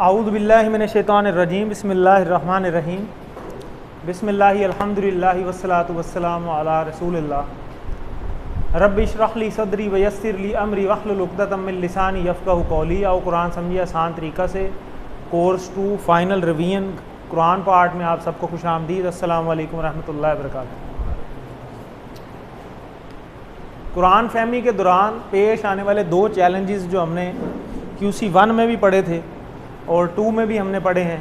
اعوذ باللہ من الشیطان الرجیم بسم اللہ الرحمن الرحیم بسم اللہ الحمدللہ والصلاۃ والسلام علی رسول اللہ رب اشرح لی صدری ویسر لی امری واحلل عقدۃ من لسانی یفقہوا قولی. اور قرآن سمجھے آسان طریقہ سے کورس 2 فائنل ریویژن قرآن پارٹ میں آپ سب کو خوش آمدید. السلام علیکم ورحمۃ اللہ وبرکاتہ. قرآن فہمی کے دوران پیش آنے والے 2 چیلنجز جو ہم نے QC 1 میں بھی پڑھے تھے اور 2 میں بھی ہم نے پڑھے ہیں،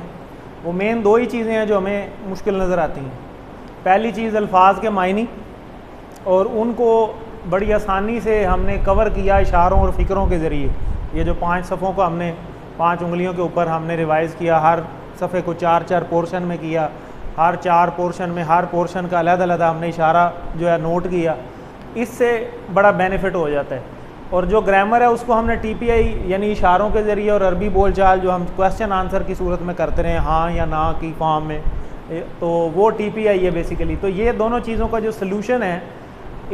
وہ مین 2 ہی چیزیں ہیں جو ہمیں مشکل نظر آتی ہیں. پہلی چیز الفاظ کے معنی، اور ان کو بڑی آسانی سے ہم نے کور کیا اشاروں اور فکروں کے ذریعے. یہ جو 5 صفحوں کو ہم نے 5 انگلیوں کے اوپر ہم نے ریوائز کیا، ہر صفحے کو 4 پورشن میں کیا، ہر 4 پورشن میں ہر پورشن کا علیحدہ علیحدہ ہم نے اشارہ جو ہے نوٹ کیا. اس سے بڑا بینیفٹ ہو جاتا ہے. اور جو گرامر ہے اس کو ہم نے TPI یعنی اشاروں کے ذریعے اور عربی بول چال جو ہم کویسچن آنسر کی صورت میں کرتے رہے ہاں یا نہ کی فارم میں، تو وہ TPI ہے بیسیکلی. تو یہ دونوں چیزوں کا جو سلوشن ہے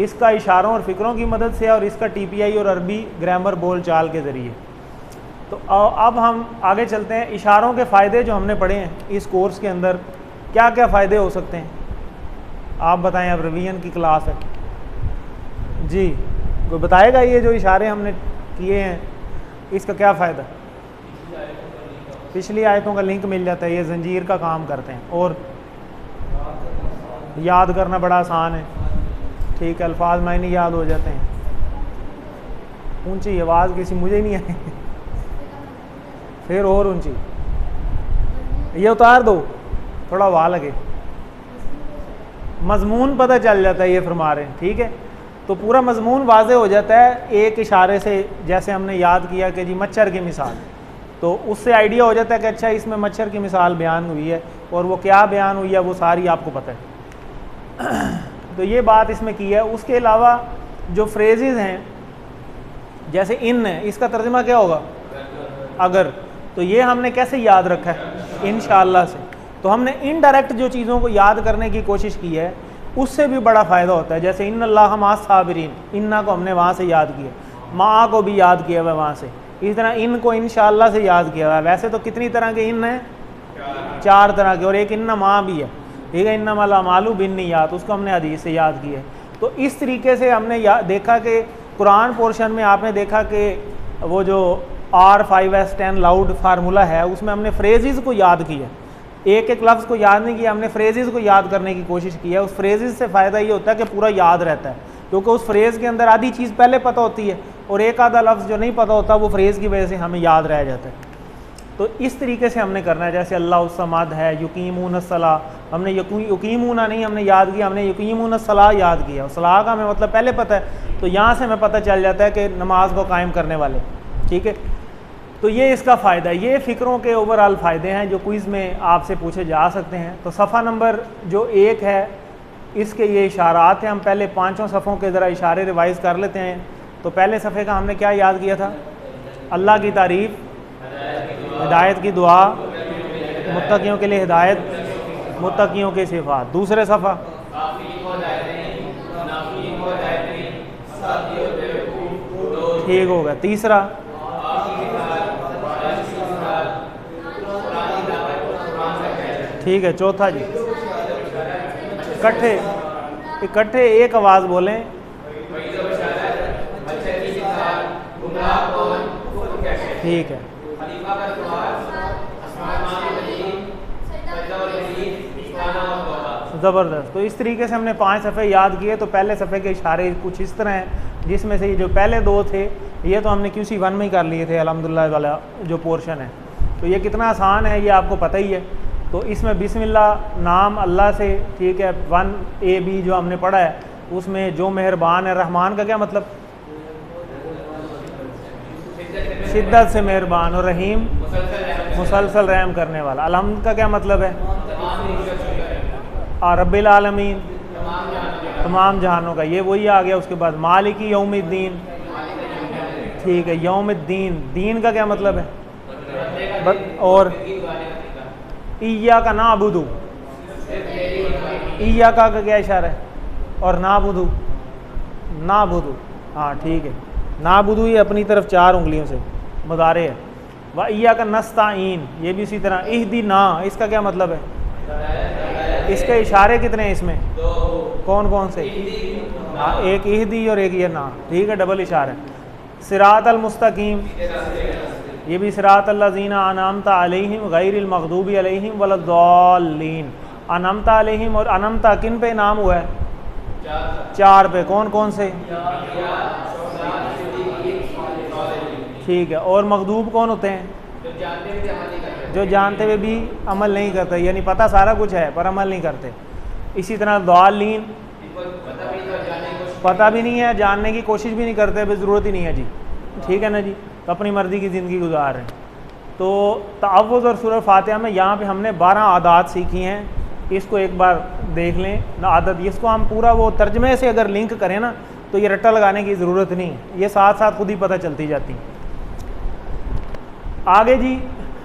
اس کا اشاروں اور فکروں کی مدد سے اور اس کا TPI اور عربی گرامر بول چال کے ذریعے. تو اب ہم آگے چلتے ہیں. اشاروں کے فائدے جو ہم نے پڑھے ہیں اس کورس کے اندر، کیا کیا فائدے ہو سکتے ہیں آپ بتائیں. اب ریویژن کی کلاس ہے جی، کوئی بتائے گا یہ جو اشارے ہم نے کیے ہیں اس کا کیا فائدہ؟ پچھلی آیتوں کا لنک مل جاتا ہے، یہ زنجیر کا کام کرتے ہیں. اور یاد کرنا بڑا آسان ہے، ٹھیک ہے، الفاظ معنی یاد ہو جاتے ہیں. اونچی آواز کسی مجھے نہیں آئی پھر اور اونچی، یہ اتار دو تھوڑا ہوا لگے. مضمون پتہ چل جاتا ہے یہ فرما رہے ہیں، ٹھیک ہے. تو پورا مضمون واضح ہو جاتا ہے ایک اشارے سے. جیسے ہم نے یاد کیا کہ جی مچھر کی مثال، تو اس سے آئیڈیا ہو جاتا ہے کہ اچھا اس میں مچھر کی مثال بیان ہوئی ہے، اور وہ کیا بیان ہوئی ہے وہ ساری آپ کو پتہ ہے. تو یہ بات اس میں کی ہے. اس کے علاوہ جو فریزز ہیں جیسے ان ہے، اس کا ترجمہ کیا ہوگا؟ اگر. تو یہ ہم نے کیسے یاد رکھا ہے؟ انشاءاللہ سے. تو ہم نے انڈائریکٹ جو چیزوں کو یاد کرنے کی کوشش کی ہے اس سے بھی بڑا فائدہ ہوتا ہے. جیسے ان اللہ مع الصابرین، انّا کو ہم نے وہاں سے یاد کیا، ماں کو بھی یاد کیا ہوا ہے وہاں سے. اس طرح ان کو انشاءاللہ سے یاد کیا ہوا ہے. ویسے تو کتنی طرح کے ان ہیں؟ 4 طرح کے، اور ایک ان ماں بھی ہے، ٹھیک ہے. انما الاعمال بالنیات، اس کو ہم نے حدیث سے یاد کیا ہے. تو اس طریقے سے ہم نے دیکھا کہ قرآن پورشن میں آپ نے دیکھا کہ وہ جو R5S10 لاؤڈ فارمولا ہے اس میں ہم نے فریزز کو یاد کیا. ایک ایک لفظ کو یاد نہیں کیا، ہم نے فریزز کو یاد کرنے کی کوشش کی ہے. اس فریزز سے فائدہ یہ ہوتا ہے کہ پورا یاد رہتا ہے، کیونکہ اس فریز کے اندر آدھی چیز پہلے پتہ ہوتی ہے اور ایک آدھا لفظ جو نہیں پتہ ہوتا وہ فریز کی وجہ سے ہمیں یاد رہ جاتا ہے. تو اس طریقے سے ہم نے کرنا ہے. جیسے اللہ الصمد ہے، یقیمون الصلاۃ، ہم نے یقیمون نہیں ہم نے یاد کیا، ہم نے یقیمون الصلاۃ یاد کیا. صلاح کا ہمیں مطلب پہلے پتہ ہے، تو یہاں سے ہمیں پتہ چل جاتا ہے کہ نماز کو قائم کرنے والے، ٹھیک ہے. تو یہ اس کا فائدہ ہے. یہ فکروں کے اوور آل فائدے ہیں جو کوئز میں آپ سے پوچھے جا سکتے ہیں. تو صفحہ نمبر جو 1 ہے اس کے یہ اشارات ہیں. ہم پہلے 5 صفحوں کے ذرا اشارے ریوائز کر لیتے ہیں. تو پہلے صفحے کا ہم نے کیا یاد کیا تھا؟ اللہ کی تعریف، ہدایت کی دعا، متقیوں کے لیے ہدایت، متقیوں کے صفات. دوسرے صفحہ ٹھیک ہوگا. تیسرا ٹھیک ہے. چوتھا جی اکٹھے ایک آواز بولیں. ٹھیک ہے. زبردست. تو اس طریقے سے ہم نے 5 صفحے یاد کیے. تو پہلے صفحے کے اشارے کچھ اس طرح ہیں، جس میں سے یہ جو پہلے 2 تھے یہ تو ہم نے QC 1 میں ہی کر لیے تھے الحمدللہ والا جو پورشن ہے. تو یہ کتنا آسان ہے یہ آپ کو پتہ ہی ہے. تو اس میں بسم اللہ نام اللہ سے، ٹھیک ہے. 1AB جو ہم نے پڑھا ہے اس میں جو مہربان ہے. رحمان کا کیا مطلب؟ شدت سے مہربان. اور رحیم مسلسل رحم کرنے والا. الحمد کا کیا مطلب ہے؟ رب العالمین، تمام جہانوں کا. یہ وہی آ گیا. اس کے بعد مالک یوم الدین، ٹھیک ہے. یوم الدین، دین کا کیا مطلب ہے؟ اور ایاک نعبد، ایاک کا کیا اشارہ ہے؟ اور نعبد، ہاں ٹھیک ہے. نعبد یہ اپنی طرف 4 انگلیوں سے مضارع ہے. وَإِيَّاكَ نَسْتَعِينُ یہ بھی اسی طرح اهْدِنَا اس کا کیا مطلب ہے؟ اس کے اشارے کتنے ہیں اس میں؟ کون کون سے؟ ایک اہدی اور ایک یہ نا، ٹھیک ہے، ڈبل اشارہ. صراط المستقیم یہ بھی صراط الذین انعمت علیہم غیر المغضوب علیہم ولا الضالین. انعمت علیہم اور انعمت کن پہ انعام ہوا ہے؟ 4 پہ. کون کون سے؟ ٹھیک ہے. اور مغضوب کون ہوتے ہیں؟ جو جانتے ہوئے بھی عمل نہیں کرتے، یعنی پتہ سارا کچھ ہے پر عمل نہیں کرتے. اسی طرح ضالین پتہ بھی نہیں ہے، جاننے کی کوشش بھی نہیں کرتے، بے ضرورت ہی نہیں ہے جی، ٹھیک ہے نا جی، تو اپنی مرضی کی زندگی گزار رہے ہیں. تو تعوذ اور سورہ فاتحہ میں یہاں پہ ہم نے 12 عادات سیکھی ہیں. اس کو ایک بار دیکھ لیں عادت، اس کو ہم پورا وہ ترجمے سے اگر لنک کریں نا تو یہ رٹا لگانے کی ضرورت نہیں، یہ ساتھ ساتھ خود ہی پتہ چلتی جاتی. آگے جی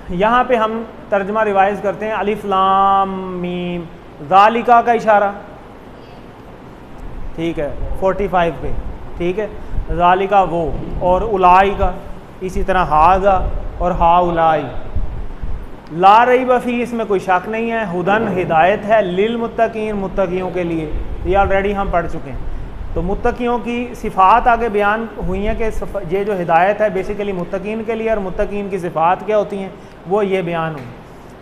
یہاں پہ ہم ترجمہ ریوائز کرتے ہیں. الف لام میم ذالکا کا اشارہ، ٹھیک ہے، 45 پہ، ٹھیک ہے، ذالکا وہ، اور الائی کا اسی طرح ہاذا اور ہا الائی. لا ریب فیہ اس میں کوئی شک نہیں ہے. ہدن ہدایت ہے، للمتقین متقیوں کے لیے، یہ آلریڈی ہم پڑھ چکے ہیں. تو متقیوں کی صفات آگے بیان ہوئی ہیں کہ یہ جو ہدایت ہے بیسیکلی متقین کے لیے، اور متقین کی صفات کیا ہوتی ہیں وہ یہ بیان ہوئی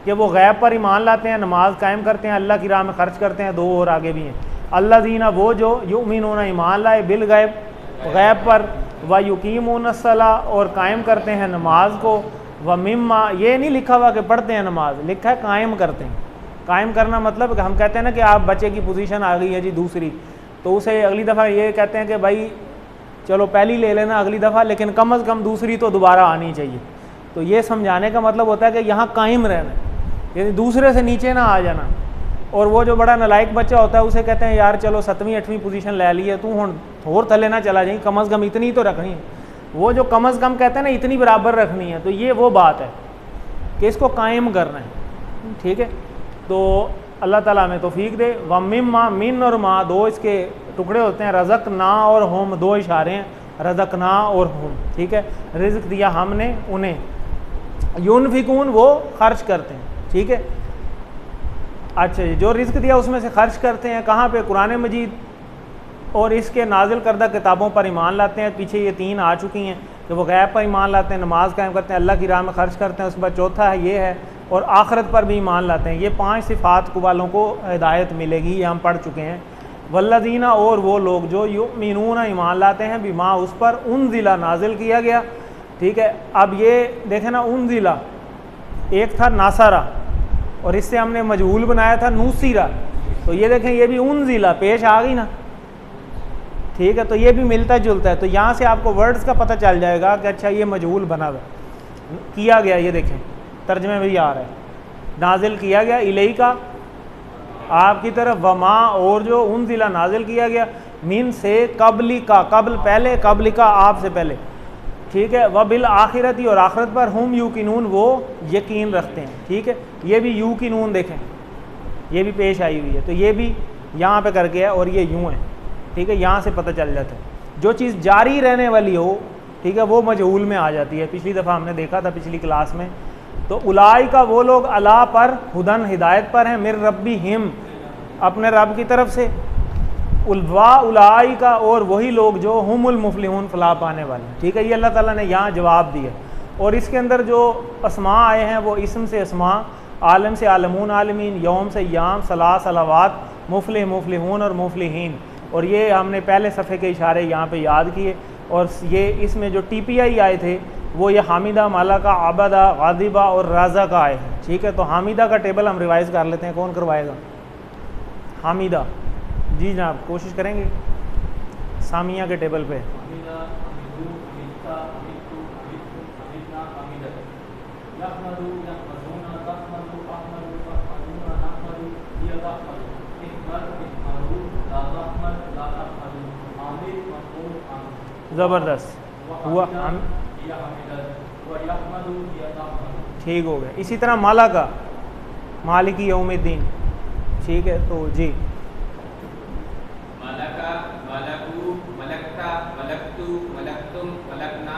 کہ وہ غیب پر ایمان لاتے ہیں، نماز قائم کرتے ہیں، اللہ کی راہ میں خرچ کرتے ہیں. 2 اور آگے بھی ہیں. الذین وہ جو یؤمنون ایمان لائے بالغیب غیب پر، ویقیمون الصلاۃ اور قائم کرتے ہیں نماز کو، ومما یہ نہیں لکھا ہوا کہ پڑھتے ہیں نماز، لکھا ہے قائم کرتے ہیں. قائم کرنا مطلب کہ ہم کہتے ہیں نا کہ آپ بچے کی پوزیشن آ گئی ہے جی دوسری، تو اسے اگلی دفعہ یہ کہتے ہیں کہ بھائی چلو پہلی لے لینا اگلی دفعہ، لیکن کم از کم دوسری تو دوبارہ آنی چاہیے. تو یہ سمجھانے کا مطلب ہوتا ہے کہ یہاں قائم رہنا، یعنی دوسرے سے نیچے نہ آ جانا. اور وہ جو بڑا نالائق بچہ ہوتا ہے اسے کہتے ہیں یار چلو 7ویں 8ویں پوزیشن لے لی ہے تو اور تھلے نہ چلا جائیں، کم از کم اتنی تو رکھنی ہے. وہ جو کم از کم کہتے ہیں نا اتنی برابر رکھنی ہے، تو یہ وہ بات ہے کہ اس کو قائم کرنا ہے، ٹھیک ہے. تو اللہ تعالیٰ ہمیں توفیق دے. وَمِمَّا من اور ما 2 اس کے ٹکڑے ہوتے ہیں، رزقنا اور ہم 2 اشارے ہیں، رزقنا اور ہم، ٹھیک ہے، رزق دیا ہم نے انہیں. ينفقون وہ خرچ کرتے ہیں، ٹھیک ہے. اچھا جی، جو رزق دیا اس میں سے خرچ کرتے ہیں کہاں پہ؟ قرآن مجید اور اس کے نازل کردہ کتابوں پر ایمان لاتے ہیں. پیچھے یہ 3 آ چکی ہیں کہ وہ غیب پر ایمان لاتے ہیں، نماز قائم کرتے ہیں، اللہ کی راہ میں خرچ کرتے ہیں. اس کے بعد چوتھا ہے یہ ہے، اور آخرت پر بھی ایمان لاتے ہیں. یہ 5 صفات کو والوں کو ہدایت ملے گی، یہ ہم پڑھ چکے ہیں. والذین اور وہ لوگ جو یؤمنون ایمان لاتے ہیں بما اس پر انزل نازل کیا گیا، ٹھیک ہے. اب یہ دیکھیں نا، انزل ایک تھا ناصرہ اور اس سے ہم نے مجہول بنایا تھا نوسیرہ، تو یہ دیکھیں یہ بھی انزل پیش آ گئی نا، ٹھیک ہے. تو یہ بھی ملتا جلتا ہے. تو یہاں سے آپ کو ورڈز کا پتہ چل جائے گا کہ اچھا یہ مجہول بنا ہوا کیا گیا. یہ دیکھیں ترجمے میں بھی آ رہا ہے، نازل کیا گیا الیکا آپ کی طرف، وما اور جو انزل نازل کیا گیا، من سے قبلی کا قبل پہلے، قبل کا آپ سے پہلے، ٹھیک ہے. وبالآخرتی اور آخرت پر، ہم یوقنون وہ یقین رکھتے ہیں، ٹھیک ہے. یہ بھی یوقنون دیکھیں یہ بھی پیش آئی ہوئی ہے، تو یہ بھی یہاں پہ کر کے ہے اور یہ یوں ہے، ٹھیک ہے. یہاں سے پتہ چل جاتا ہے جو چیز جاری رہنے والی ہو، ٹھیک ہے، وہ مجہول میں آ جاتی ہے. پچھلی دفعہ ہم نے دیکھا تھا پچھلی کلاس میں. تو اولئک کا وہ لوگ اللہ پر، ہدن ہدایت پر ہیں، من ربہم اپنے رب کی طرف سے. اولئک اور وہی لوگ جو ہم المفلحون فلاح پانے والے ہیں، ٹھیک ہے. یہ اللہ تعالیٰ نے یہاں جواب دیا. اور اس کے اندر جو اسماء آئے ہیں وہ اسم سے اسماء، عالم سے عالمون عالمین، یوم سے یام، صلاح صلوات، مفلح مفلحون اور مفلحین. اور یہ ہم نے پہلے صفحے کے اشارے یہاں پہ یاد کیے. اور یہ اس میں جو ٹی پی آئی آئے تھے وہ یہ حامدہ، مالکہ، عابدہ، غاضبہ اور رازقہ کا آئے ہیں، ٹھیک ہے. تو حامدہ کا ٹیبل ہم ریوائز کر لیتے ہیں. کون کروائے گا؟ حامدہ جی جناب، کوشش کریں گے سامیہ کے ٹیبل پہ. زبردست ہوا، ٹھیک ہو گیا. اسی طرح مالا کا، مالک یوم الدین، ٹھیک ہے. تو جی ملکا، ملکو، ملکتا، ملکتو، ملکتم، ملکنا،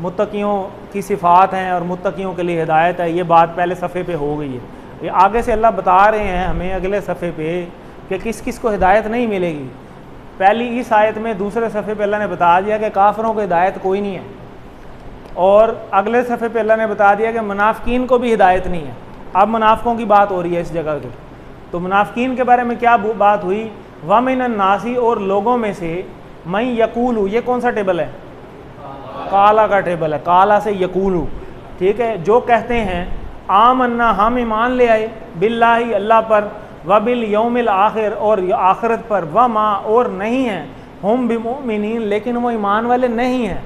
متقیوں کی صفات ہیں اور متقیوں کے لیے ہدایت ہے، یہ بات پہلے صفحے پہ ہو گئی ہے۔ یہ آگے سے اللہ بتا رہے ہیں ہمیں اگلے صفحے پہ کہ کس کس کو ہدایت نہیں ملے گی۔ پہلی اس آیت میں دوسرے صفحے پہ اللہ نے بتا دیا کہ کافروں کو ہدایت کوئی نہیں ہے، اور اگلے صفحے پہ اللہ نے بتا دیا کہ منافقین کو بھی ہدایت نہیں ہے۔ اب منافقوں کی بات ہو رہی ہے اس جگہ کے، تو منافقین کے بارے میں کیا بات ہوئی؟ وَمِنَ النَّاسِ، اور لوگوں میں سے، مَن یقولُ، یہ کون سا ٹیبل ہے؟ کالا کا ٹیبل ہے، کالا سے یقولو، ٹھیک ہے، جو کہتے ہیں آمنا، ہم ایمان لے آئے، باللہ، اللہ پر، وبالیوم الآخر، اور آخرت پر، وما، اور نہیں ہیں، ہم بمؤمنین، لیکن وہ ایمان والے نہیں ہیں،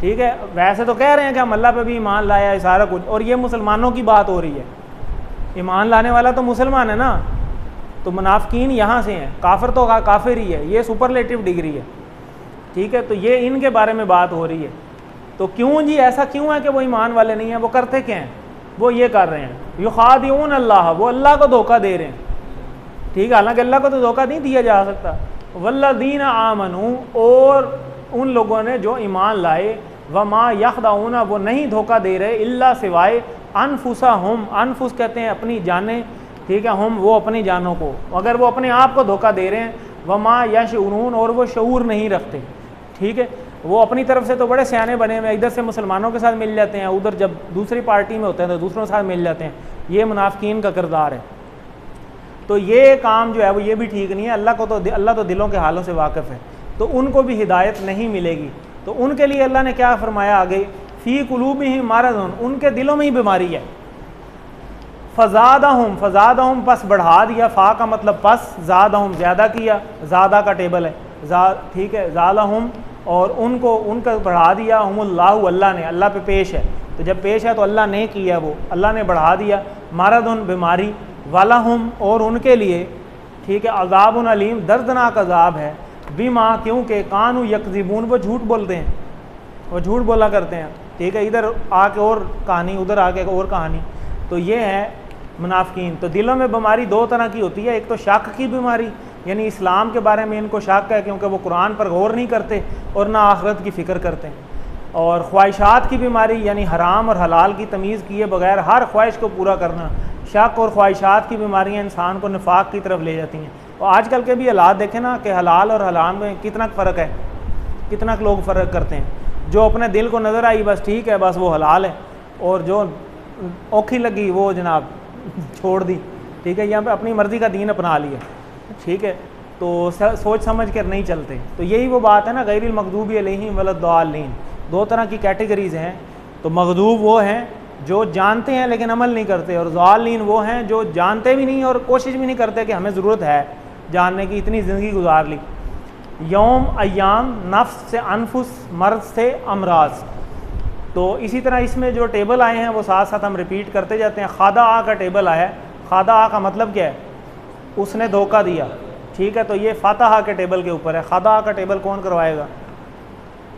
ٹھیک ہے۔ ویسے تو کہہ رہے ہیں کہ ہم اللہ پہ بھی ایمان لایا ہے سارا کچھ، اور یہ مسلمانوں کی بات ہو رہی ہے، ایمان لانے والا تو مسلمان ہے نا، تو منافقین یہاں سے ہیں، کافر تو کافر ہی ہے، یہ سپرلیٹو ڈگری ہے، ٹھیک ہے۔ تو یہ ان کے بارے میں بات ہو رہی ہے۔ تو کیوں جی ایسا کیوں ہے کہ وہ ایمان والے نہیں ہیں؟ وہ کرتے کیا ہیں؟ وہ یہ کر رہے ہیں، یخادعون اللہ، وہ اللہ کو دھوکہ دے رہے ہیں، ٹھیک ہے، حالانکہ اللہ کو تو دھوکہ نہیں دیا جا سکتا۔ والذین آمنوا، اور ان لوگوں نے جو ایمان لائے، وما یخدعون، وہ نہیں دھوکہ دے رہے، الا سوائے انفسہم، انفس کہتے ہیں اپنی جانیں، ٹھیک ہے، ہم وہ اپنی جانوں کو، اگر وہ اپنے آپ کو دھوکہ دے رہے ہیں، وما یشعرون، اور وہ شعور نہیں رکھتے، ٹھیک ہے۔ وہ اپنی طرف سے تو بڑے سیانے بنے ہوئے، ادھر سے مسلمانوں کے ساتھ مل جاتے ہیں، ادھر جب دوسری پارٹی میں ہوتے ہیں تو دوسروں کے ساتھ مل جاتے ہیں، یہ منافقین کا کردار ہے۔ تو یہ کام جو ہے وہ یہ بھی ٹھیک نہیں ہے، اللہ تو دلوں کے حالوں سے واقف ہے، تو ان کو بھی ہدایت نہیں ملے گی۔ تو ان کے لیے اللہ نے کیا فرمایا آگے؟ فی قلوبہم مرض، ان کے دلوں میں ہی بیماری ہے، فزادہم، پس بڑھا دیا، فا کا مطلب پس، زادہم زیادہ کیا، زادہ کا ٹیبل ہے، ٹھیک ہے، زادہم، اور ان کا بڑھا دیا، ہم اللہ، اللہ نے، اللہ پہ پیش ہے، تو جب پیش ہے تو اللہ نے کیا، وہ اللہ نے بڑھا دیا، مرض، بیماری، ولہم، اور ان کے لیے، ٹھیک ہے، عذاب علیم، دردناک عذاب ہے، بما، کیونکہ کانوا یکذبون، وہ جھوٹ بولتے ہیں، وہ جھوٹ بولا کرتے ہیں، ٹھیک ہے، ادھر آ کے اور کہانی، ادھر آ کے اور کہانی، تو یہ ہے منافقین۔ تو دلوں میں بیماری دو طرح کی ہوتی ہے، ایک تو شک کی بیماری، یعنی اسلام کے بارے میں ان کو شک ہے کیونکہ وہ قرآن پر غور نہیں کرتے اور نہ آخرت کی فکر کرتے ہیں، اور خواہشات کی بیماری، یعنی حرام اور حلال کی تمیز کیے بغیر ہر خواہش کو پورا کرنا، شک اور خواہشات کی بیماریاں انسان کو نفاق کی طرف لے جاتی ہیں۔ اور آج کل کے بھی حالات دیکھیں نا کہ حلال اور حرام میں کتنا فرق ہے، کتنا لوگ فرق کرتے ہیں، جو اپنے دل کو نظر آئی بس ٹھیک ہے، بس وہ حلال ہے، اور جو اوکھی لگی وہ جناب چھوڑ دی، ٹھیک ہے، یہاں پہ اپنی مرضی کا دین اپنا لیا، ٹھیک ہے، تو سوچ سمجھ کر نہیں چلتے۔ تو یہی وہ بات ہے نا، غیر المغضوب علیہم ولا الضالین، دو طرح کی کیٹیگریز ہیں، تو مغضوب وہ ہیں جو جانتے ہیں لیکن عمل نہیں کرتے، اور ضالین وہ ہیں جو جانتے بھی نہیں اور کوشش بھی نہیں کرتے کہ ہمیں ضرورت ہے جاننے کی، اتنی زندگی گزار لی۔ یوم، ایام، نفس سے انفس، مرض سے امراض، تو اسی طرح اس میں جو ٹیبل آئے ہیں وہ ساتھ ساتھ ہم ریپیٹ کرتے جاتے ہیں۔ خادع کا ٹیبل آیا ہے، خادع کا مطلب کیا ہے؟ اس نے دھوکہ دیا، ٹھیک ہے، تو یہ فاتحہ کے ٹیبل کے اوپر ہے۔ خادع کا ٹیبل کون کروائے گا؟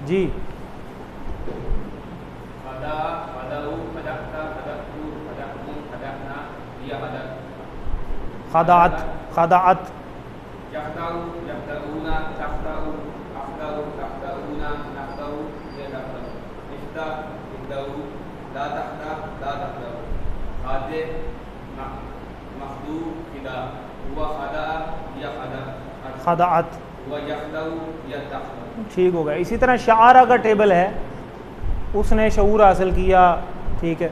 جی، خدعت، خدعت، خدعت، ٹھیک ہوگا۔ اسی طرح شعارہ کا ٹیبل ہے، اس نے شعور حاصل کیا، ٹھیک ہے،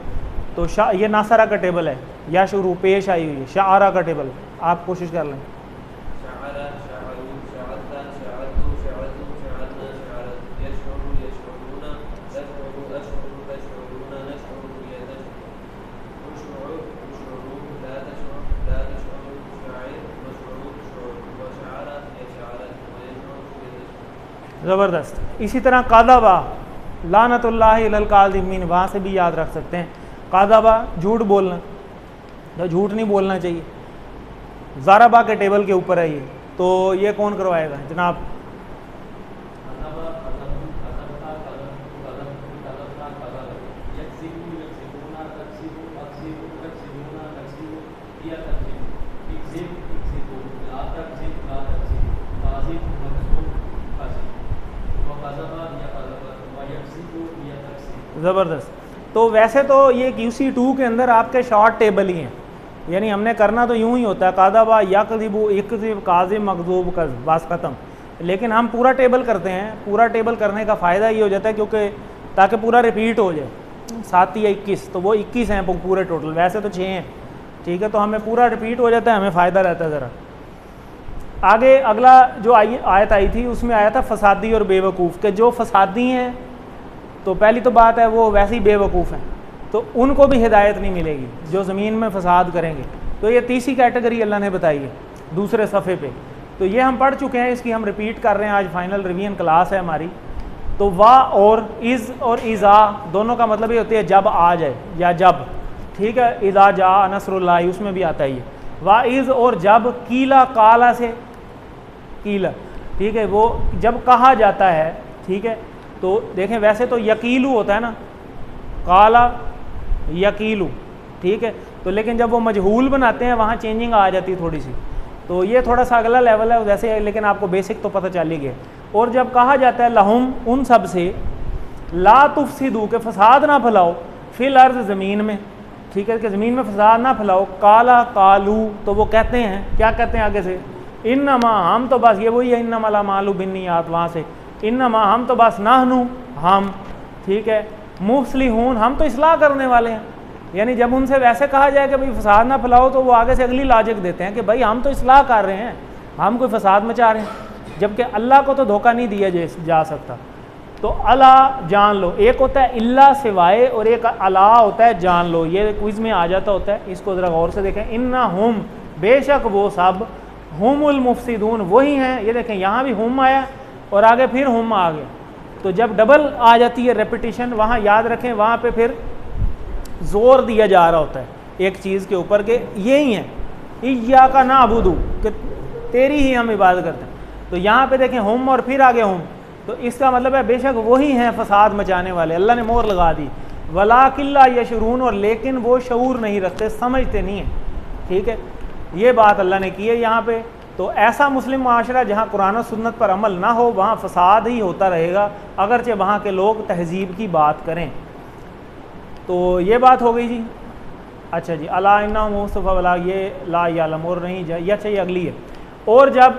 تو یہ ناصرہ کا ٹیبل ہے، یا شروع پیش آئی ہوئی ہے، شعارہ کا ٹیبل، آپ کوشش کر لیں۔ زبردست۔ اسی طرح قاذبہ، لعنت اللہ علی الکاذبین، وہاں سے بھی یاد رکھ سکتے ہیں۔ قاذبہ، جھوٹ بولنا، تو جھوٹ نہیں بولنا چاہیے۔ ضربہ کے ٹیبل کے اوپر ہے یہ، تو یہ کون کروائے گا جناب؟ زبردست. تو ویسے تو یہ QC2 کے اندر آپ کے شارٹ ٹیبل ہی ہیں, یعنی ہم نے کرنا تو یوں ہی ہوتا ہے قاذبہ یکذب اکذب کاذب مکذوب کذب, بس ختم. لیکن ہم پورا ٹیبل کرتے ہیں. پورا ٹیبل کرنے کا فائدہ یہ ہو جاتا ہے کیونکہ تاکہ پورا ریپیٹ ہو جائے. 7 یا 21 تو وہ 21 ہیں پورے ٹوٹل, ویسے تو 6 ہیں, ٹھیک ہے. تو ہمیں پورا ریپیٹ ہو جاتا ہے, ہمیں فائدہ رہتا ہے ذرا. آگے اگلا جو آیت آئی تھی اس میں آیا تھا فسادی اور بے وقوف, کہ جو فسادی ہیں تو پہلی تو بات ہے وہ ویسے ہی بے وقوف ہیں, تو ان کو بھی ہدایت نہیں ملے گی جو زمین میں فساد کریں گے. تو یہ تیسری کیٹیگری اللہ نے بتائی ہے دوسرے صفحے پہ. تو یہ ہم پڑھ چکے ہیں, اس کی ہم ریپیٹ کر رہے ہیں, آج فائنل ریویژن کلاس ہے ہماری. تو وا اور از اور ایزا دونوں کا مطلب یہ ہوتی ہے جب آ جائے یا جب, ٹھیک ہے. اذا جاء نصر اللہ اس میں بھی آتا ہے یہ. وا از اور جب, کیلا کالا سے کیلا, ٹھیک ہے, وہ جب کہا جاتا ہے, ٹھیک ہے. تو دیکھیں ویسے تو یقیلو ہوتا ہے نا, کالا یقیلو, ٹھیک ہے. تو لیکن جب وہ مجہول بناتے ہیں وہاں چینجنگ آ جاتی ہے تھوڑی سی. تو یہ تھوڑا سا اگلا لیول ہے ویسے, لیکن آپ کو بیسک تو پتہ چل ہی گیا. اور جب کہا جاتا ہے لہم ان سب سے, لا تفسدو کہ فساد نہ پھیلاؤ, فی الارض زمین میں, ٹھیک ہے, کہ زمین میں فساد نہ پھیلاؤ. کالا قالو تو وہ کہتے ہیں, کیا کہتے ہیں آگے سے, انما ہم تو بس, یہ وہی ہے انما الاعمال بالنیات, وہاں سے انما ہم تو بس نحنو ہم, ٹھیک ہے, مصلحون ہم تو اصلاح کرنے والے ہیں. یعنی جب ان سے ویسے کہا جائے کہ بھائی فساد نہ پھیلاؤ تو وہ آگے سے اگلی لاجک دیتے ہیں کہ بھائی ہم تو اصلاح کر رہے ہیں, ہم کوئی فساد مچا رہے ہیں. جبکہ اللہ کو تو دھوکہ نہیں دیا جا سکتا. تو اللہ جان لو, ایک ہوتا ہے اللہ سوائے اور ایک اللہ ہوتا ہے جان لو. یہ کوئز میں آ جاتا ہوتا ہے, اس کو ذرا غور سے دیکھیں. انہم بے شک وہ سب, ہم المفسدون وہی ہیں. یہ دیکھیں یہاں بھی ہم آیا اور آگے پھر ہم آ گیا. تو جب ڈبل آ جاتی ہے ریپیٹیشن, وہاں یاد رکھیں وہاں پہ پھر زور دیا جا رہا ہوتا ہے ایک چیز کے اوپر کہ یہی ہیں, ایاک نعبد کہ تیری ہی ہم عبادت کرتے ہیں. تو یہاں پہ دیکھیں ہم اور پھر آگے ہم, تو اس کا مطلب ہے بے شک وہی ہیں فساد مچانے والے. اللہ نے مور لگا دی. ولاکن لا یشعرون, اور لیکن وہ شعور نہیں رکھتے, سمجھتے نہیں ہیں, ٹھیک ہے. یہ بات اللہ نے کی ہے یہاں پہ. تو ایسا مسلم معاشرہ جہاں قرآن و سنت پر عمل نہ ہو وہاں فساد ہی ہوتا رہے گا, اگرچہ وہاں کے لوگ تہذیب کی بات کریں. تو یہ بات ہو گئی جی. اچھا جی, الا انہم مصطفیٰ ولا, یہ لا یعلم اور نہیں جائے, یہ اچھا یہ اگلی ہے. اور جب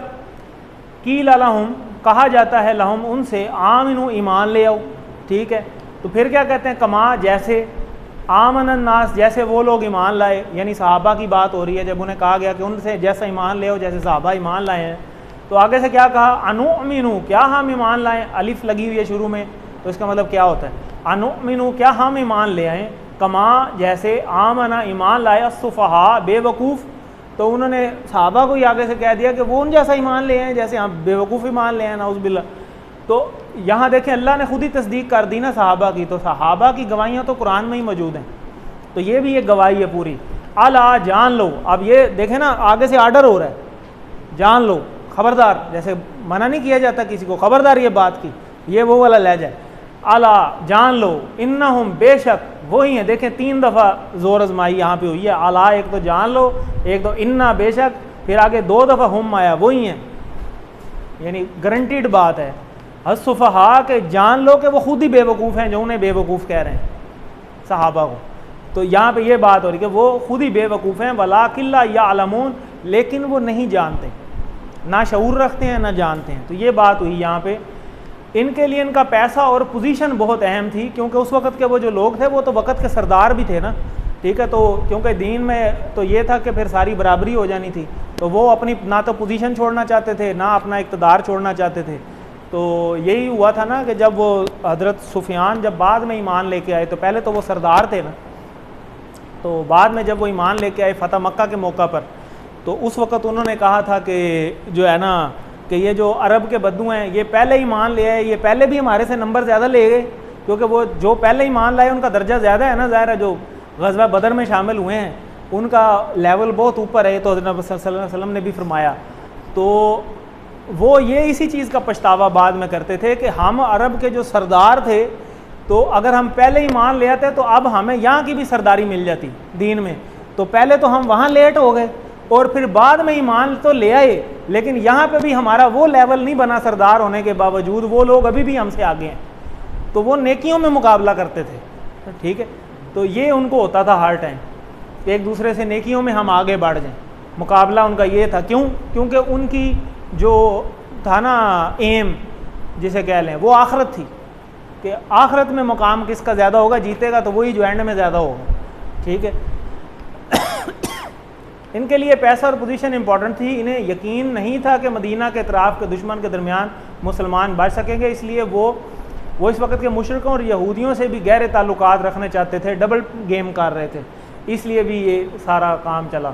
قیل لہم کہا جاتا ہے لہم ان سے, آمنو ایمان لے آؤ, ٹھیک ہے. تو پھر کیا کہتے ہیں, کما جیسے, آمن الناس جیسے وہ لوگ ایمان لائے, یعنی صحابہ کی بات ہو رہی ہے. جب انہیں کہا گیا کہ ان سے جیسا ایمان لے آؤ جیسے صحابہ ایمان لائے ہیں, تو آگے سے کیا کہا, انؤمنو کیا ہم ایمان لائیں, الف لگی ہوئی ہے شروع میں. تو اس کا مطلب کیا ہوتا ہے, انؤمنو کیا ہم ایمان لے آئیں, کما جیسے, آمنا ایمان لائے, السفہاء بے وقوف. تو انہوں نے صحابہ کو ہی آگے سے کہہ دیا کہ وہ ان جیسا ایمان لے آئیں جیسے ہم بے وقوف ایمان لے آئیں, نعوذ باللہ. تو یہاں دیکھیں اللہ نے خود ہی تصدیق کر دی نا صحابہ کی. تو صحابہ کی گواہیاں تو قرآن میں ہی موجود ہیں, تو یہ بھی ایک گواہی ہے پوری. الا جان لو, اب یہ دیکھیں نا آگے سے آرڈر ہو رہا ہے, جان لو, خبردار, جیسے منع نہیں کیا جاتا کسی کو, خبردار یہ بات کی, یہ وہ والا لہجہ ہے. الا جان لو, انہم بے شک وہی ہیں. دیکھیں 3 دفعہ زور آزمائی یہاں پہ ہوئی ہے. الا ایک تو جان لو, ایک تو انا بے شک, پھر آگے 2 دفعہ ہم آیا, وہی ہیں, یعنی گارنٹیڈ بات ہے. السفہاء کہ جان لو کہ وہ خود ہی بے وقوف ہیں جو انہیں بے وقوف کہہ رہے ہیں صحابہ کو. تو یہاں پہ یہ بات ہو رہی ہے کہ وہ خود ہی بے وقوف ہیں. ولاکن لا یعلمون, لیکن وہ نہیں جانتے, نہ شعور رکھتے ہیں نہ جانتے ہیں. تو یہ بات ہوئی یہاں پہ. ان کے لیے ان کا پیسہ اور پوزیشن بہت اہم تھی, کیونکہ اس وقت کے وہ جو لوگ تھے وہ تو وقت کے سردار بھی تھے نا, ٹھیک ہے. تو کیونکہ دین میں تو یہ تھا کہ پھر ساری برابری ہو جانی تھی, تو وہ اپنی نہ تو پوزیشن چھوڑنا چاہتے تھے نہ اپنا اقتدار چھوڑنا چاہتے تھے. تو یہی ہوا تھا نا کہ جب وہ حضرت سفیان جب بعد میں ایمان لے کے آئے, تو پہلے تو وہ سردار تھے نا, تو بعد میں جب وہ ایمان لے کے آئے فتح مکہ کے موقع پر, تو اس وقت انہوں نے کہا تھا کہ جو ہے نا کہ یہ جو عرب کے بدو ہیں یہ پہلے ایمان لے آئے, یہ پہلے بھی ہمارے سے نمبر زیادہ لے گئے, کیونکہ وہ جو پہلے ایمان لائے ان کا درجہ زیادہ ہے نا, ظاہر ہے جو غزوہ بدر میں شامل ہوئے ہیں ان کا لیول بہت اوپر ہے. تو حضرت نبی صلی اللہ علیہ وسلم نے بھی فرمایا. تو وہ یہ اسی چیز کا پچھتاوا بعد میں کرتے تھے کہ ہم عرب کے جو سردار تھے, تو اگر ہم پہلے ایمان لے آتے تو اب ہمیں یہاں کی بھی سرداری مل جاتی دین میں. تو پہلے تو ہم وہاں لیٹ ہو گئے اور پھر بعد میں ایمان تو لے آئے, لیکن یہاں پہ بھی ہمارا وہ لیول نہیں بنا سردار ہونے کے باوجود, وہ لوگ ابھی بھی ہم سے آگے ہیں. تو وہ نیکیوں میں مقابلہ کرتے تھے, ٹھیک ہے. تو یہ ان کو ہوتا تھا ہر ٹائم کہ ایک دوسرے سے نیکیوں میں ہم آگے بڑھ جائیں. مقابلہ ان کا یہ تھا. کیوں؟ کیونکہ ان کی جو تھا نا ایم جسے کہہ لیں وہ آخرت تھی کہ آخرت میں مقام کس کا زیادہ ہوگا, جیتے گا تو وہی جو اینڈ میں زیادہ ہوگا. ٹھیک ہے. ان کے لیے پیسہ اور پوزیشن امپورٹنٹ تھی. انہیں یقین نہیں تھا کہ مدینہ کے اطراف کے دشمن کے درمیان مسلمان بچ سکیں گے, اس لیے وہ اس وقت کے مشرکوں اور یہودیوں سے بھی گہرے تعلقات رکھنے چاہتے تھے, ڈبل گیم کر رہے تھے, اس لیے بھی یہ سارا کام چلا.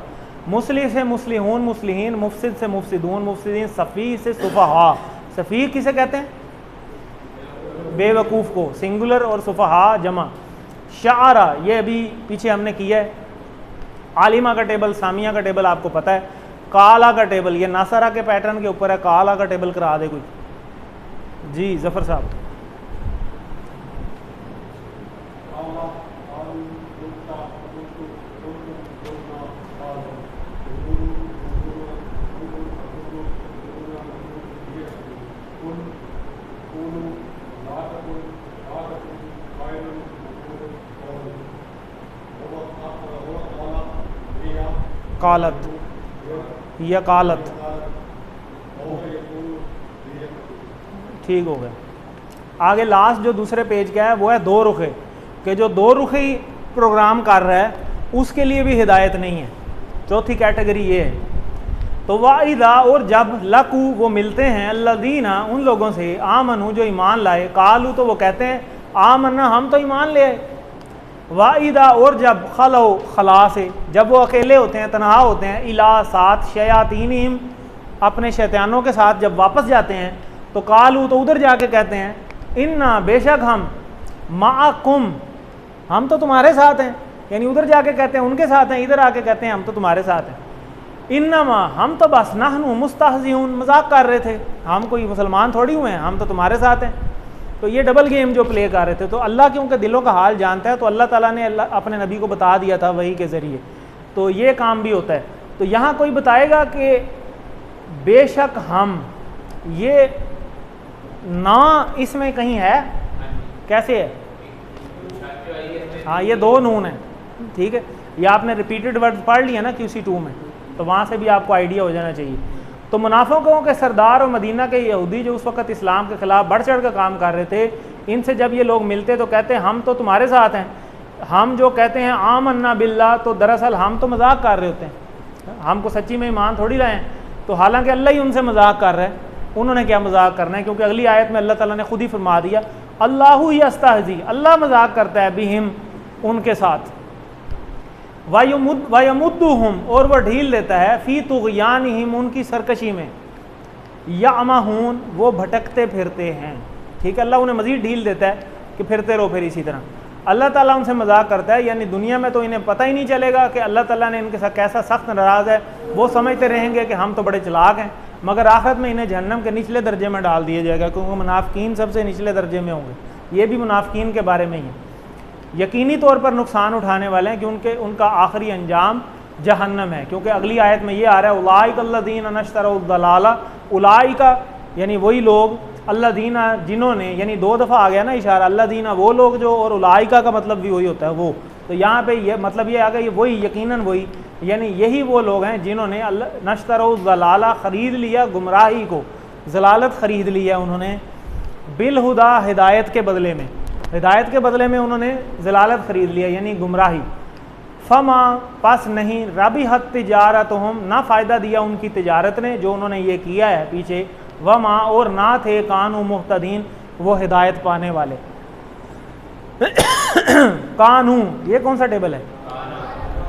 مصلح سے مصلحون مصلحین, مفسد سے مفسدون مفسدین, صفیح سے صفحاء. صفیح کسے کہتے ہیں؟ بے وقوف کو, سنگولر, اور صفحاء جمع. شعرا یہ ابھی پیچھے ہم نے کیا ہے. عالمہ کا ٹیبل, سامیہ کا ٹیبل آپ کو پتہ ہے. کالا کا ٹیبل یہ ناصرہ کے پیٹرن کے اوپر ہے. کالا کا ٹیبل کرا دے کوئی. جی ظفر صاحب. قالت یا قالت, ٹھیک ہو گیا. آگے لاسٹ جو دوسرے پیج کا ہے وہ ہے دو رخے, کہ جو دو رخی پروگرام کر رہا ہے اس کے لیے بھی ہدایت نہیں ہے. چوتھی کیٹیگری یہ ہے. تو وَإِذَا, اور جب لَقُوا وہ ملتے ہیں, الَّذِينَ ان لوگوں سے, آمنوا جو ایمان لائے, قالوا تو وہ کہتے ہیں آمنا ہم تو ایمان لے آئے. وَإِذَا اور جب خلوا خلا سے, جب وہ اکیلے ہوتے ہیں تنہا ہوتے ہیں, اِلَىٰ ساتھ شیاطینہم اپنے شیطانوں کے ساتھ جب واپس جاتے ہیں تو قالوا تو ادھر جا کے کہتے ہیں اِنَّا بے شک ہم مَعَکُمْ ہم تو تمہارے ساتھ ہیں. یعنی ادھر جا کے کہتے ہیں ان کے ساتھ ہیں, ادھر آ کے کہتے ہیں ہم تو تمہارے ساتھ ہیں. انما ہم تو بس نحن مستہزئون مذاق کر رہے تھے, ہم کوئی مسلمان تھوڑی ہوئے ہیں, ہم تو تمہارے ساتھ ہیں. تو یہ ڈبل گیم جو پلے کر رہے تھے. تو اللہ کیونکہ دلوں کا حال جانتا ہے تو اللہ تعالیٰ نے اپنے نبی کو بتا دیا تھا وحی کے ذریعے, تو یہ کام بھی ہوتا ہے. تو یہاں کوئی بتائے گا کہ بے شک ہم, یہ نا اس میں کہیں ہے, کیسے ہے؟ ہاں یہ دو نون ہیں. ٹھیک ہے, یہ آپ نے ریپیٹڈ ورڈ پڑھ لیا نا QC2 میں, تو وہاں سے بھی آپ کو آئیڈیا ہو جانا چاہیے. تو منافقوں کے سردار اور مدینہ کے یہودی جو اس وقت اسلام کے خلاف بڑھ چڑھ کر کام کر رہے تھے, ان سے جب یہ لوگ ملتے تو کہتے ہیں ہم تو تمہارے ساتھ ہیں. ہم جو کہتے ہیں آمنا باللہ, تو دراصل ہم تو مذاق کر رہے ہوتے ہیں, ہم کو سچی میں ایمان تھوڑی لائے ہیں. تو حالانکہ اللہ ہی ان سے مذاق کر رہا ہے. انہوں نے کیا مذاق کرنا ہے, کیونکہ اگلی آیت میں اللہ تعالیٰ نے خود ہی فرما دیا اللہ یستہزی, اللہ مذاق کرتا ہے بہم ان کے ساتھ. وَيَمُدُّهُمْ اور وہ ڈھیل دیتا ہے فی طغیانہم ان کی سرکشی میں, یعمہون وہ بھٹکتے پھرتے ہیں. ٹھیک ہے, اللہ انہیں مزید ڈھیل دیتا ہے کہ پھرتے رہو پھر اسی طرح. اللہ تعالیٰ ان سے مذاق کرتا ہے, یعنی دنیا میں تو انہیں پتہ ہی نہیں چلے گا کہ اللہ تعالیٰ نے ان کے ساتھ کیسا سخت ناراض ہے. وہ سمجھتے رہیں گے کہ ہم تو بڑے چلاک ہیں, مگر آخرت میں انہیں جہنم کے نچلے درجے میں ڈال دیا جائے گا, کیونکہ منافقین سب سے نچلے درجے میں ہوں گے. یہ بھی منافقین کے بارے میں ہی ہے. یقینی طور پر نقصان اٹھانے والے ہیں کہ ان کا آخری انجام جہنم ہے, کیونکہ اگلی آیت میں یہ آ رہا ہے اولئک الذین اشتروا الضلالہ, اولئک یعنی وہی لوگ, الذین جنہوں نے, یعنی دو دفعہ آ گیا نا اشارہ, الذین وہ لوگ جو, اور اولئک کا مطلب بھی وہی ہوتا ہے وہ. تو یہاں پہ یہ مطلب یہ آ گیا, یہ وہی یقیناً وہی, یعنی یہی وہ لوگ ہیں جنہوں نے نشتروا الضلالہ خرید لیا گمراہی کو, ضلالت خرید لیا انہوں نے, بالہدیٰ ہدایت کے بدلے میں, ہدایت کے بدلے میں انہوں نے ضلالت خرید لیا یعنی گمراہی. فما پس نہیں, ربحت تجارتہم نہ فائدہ دیا ان کی تجارت نے جو انہوں نے یہ کیا ہے پیچھے, وما اور نہ تھے کانوا مہتدین وہ ہدایت پانے والے. کانو یہ کون سا ٹیبل ہے؟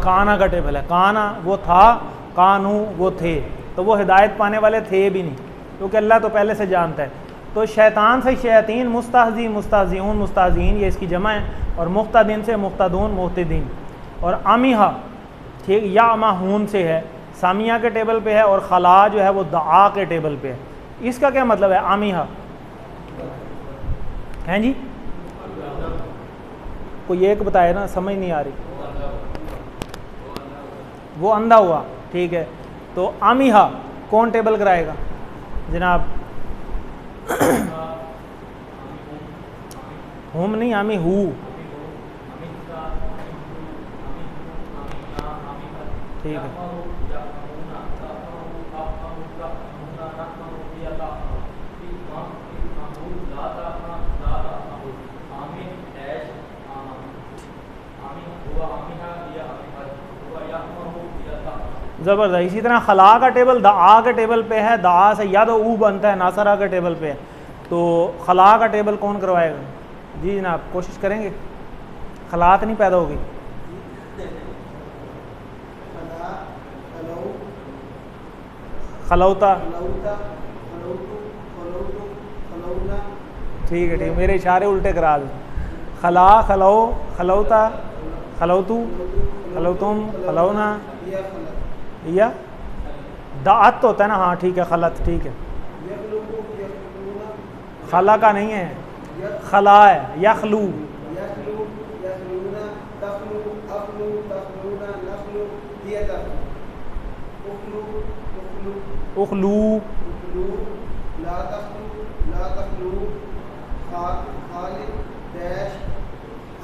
کانا کا ٹیبل ہے. کانا وہ تھا, کانو وہ تھے, تو وہ ہدایت پانے والے تھے بھی نہیں, کیونکہ اللہ تو پہلے سے جانتا ہے. تو شیطان سے شیاطین, مستہزی مستہزئون مستہزئین یہ اس کی جمع ہے, اور مقتدین سے مقتدون مقتدین. اور امیہا ٹھیک یعمہون سے ہے, سامیہ کے ٹیبل پہ ہے, اور خلا جو ہے وہ دعا کے ٹیبل پہ ہے. اس کا کیا مطلب ہے امیہا ہیں جی؟ کوئی ایک بتائے نا, سمجھ نہیں آ رہی. وہ اندھا ہوا, ٹھیک ہے. تو امیہا کون ٹیبل کرائے گا جناب؟ ہم نہیں, امی ہو, ٹھیک ہے زبردست. اسی طرح خلا کا ٹیبل دعا کے ٹیبل پہ ہے, دعا سے یا تو او بنتا ہے, ناصرہ کے ٹیبل پہ ہے. تو خلا کا ٹیبل کون کروائے گا؟ جی جناب کوشش کریں گے, خلاط نہیں پیدا ہوگی. خلوتا, ٹھیک ہے ٹھیک, میرے اشارے الٹے کرا دیں. خلا, خلو, خلوتا, خلوتو, خلوتم, خلونا, یا دعت ہوتا ہے نا, ہاں ٹھیک ہے, خلط, ٹھیک ہے. خلا کا نہیں ہے, خلا ہے, یخلو, اخلو,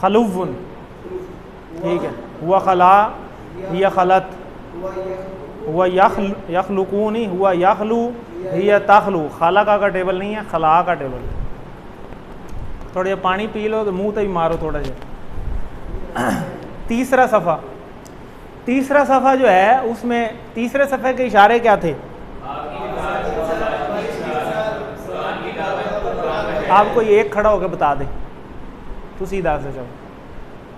خلوفن, ٹھیک ہے. ہوا خلا, ہی خلط, ہوا یخلقونی, ہوا یخلو, ہی تخلو. خلقہ کا ٹیبل نہیں ہے, خلا کا ٹیبل. تھوڑا جا پانی پی لو تو منہ تے بھی مارو تھوڑا جا. تیسرا صفحہ, تیسرا صفحہ جو ہے اس میں تیسرے صفحے کے اشارے کیا تھے؟ آپ کو یہ ایک کھڑا ہو کے بتا دیں تو سیدھا سے جاؤ.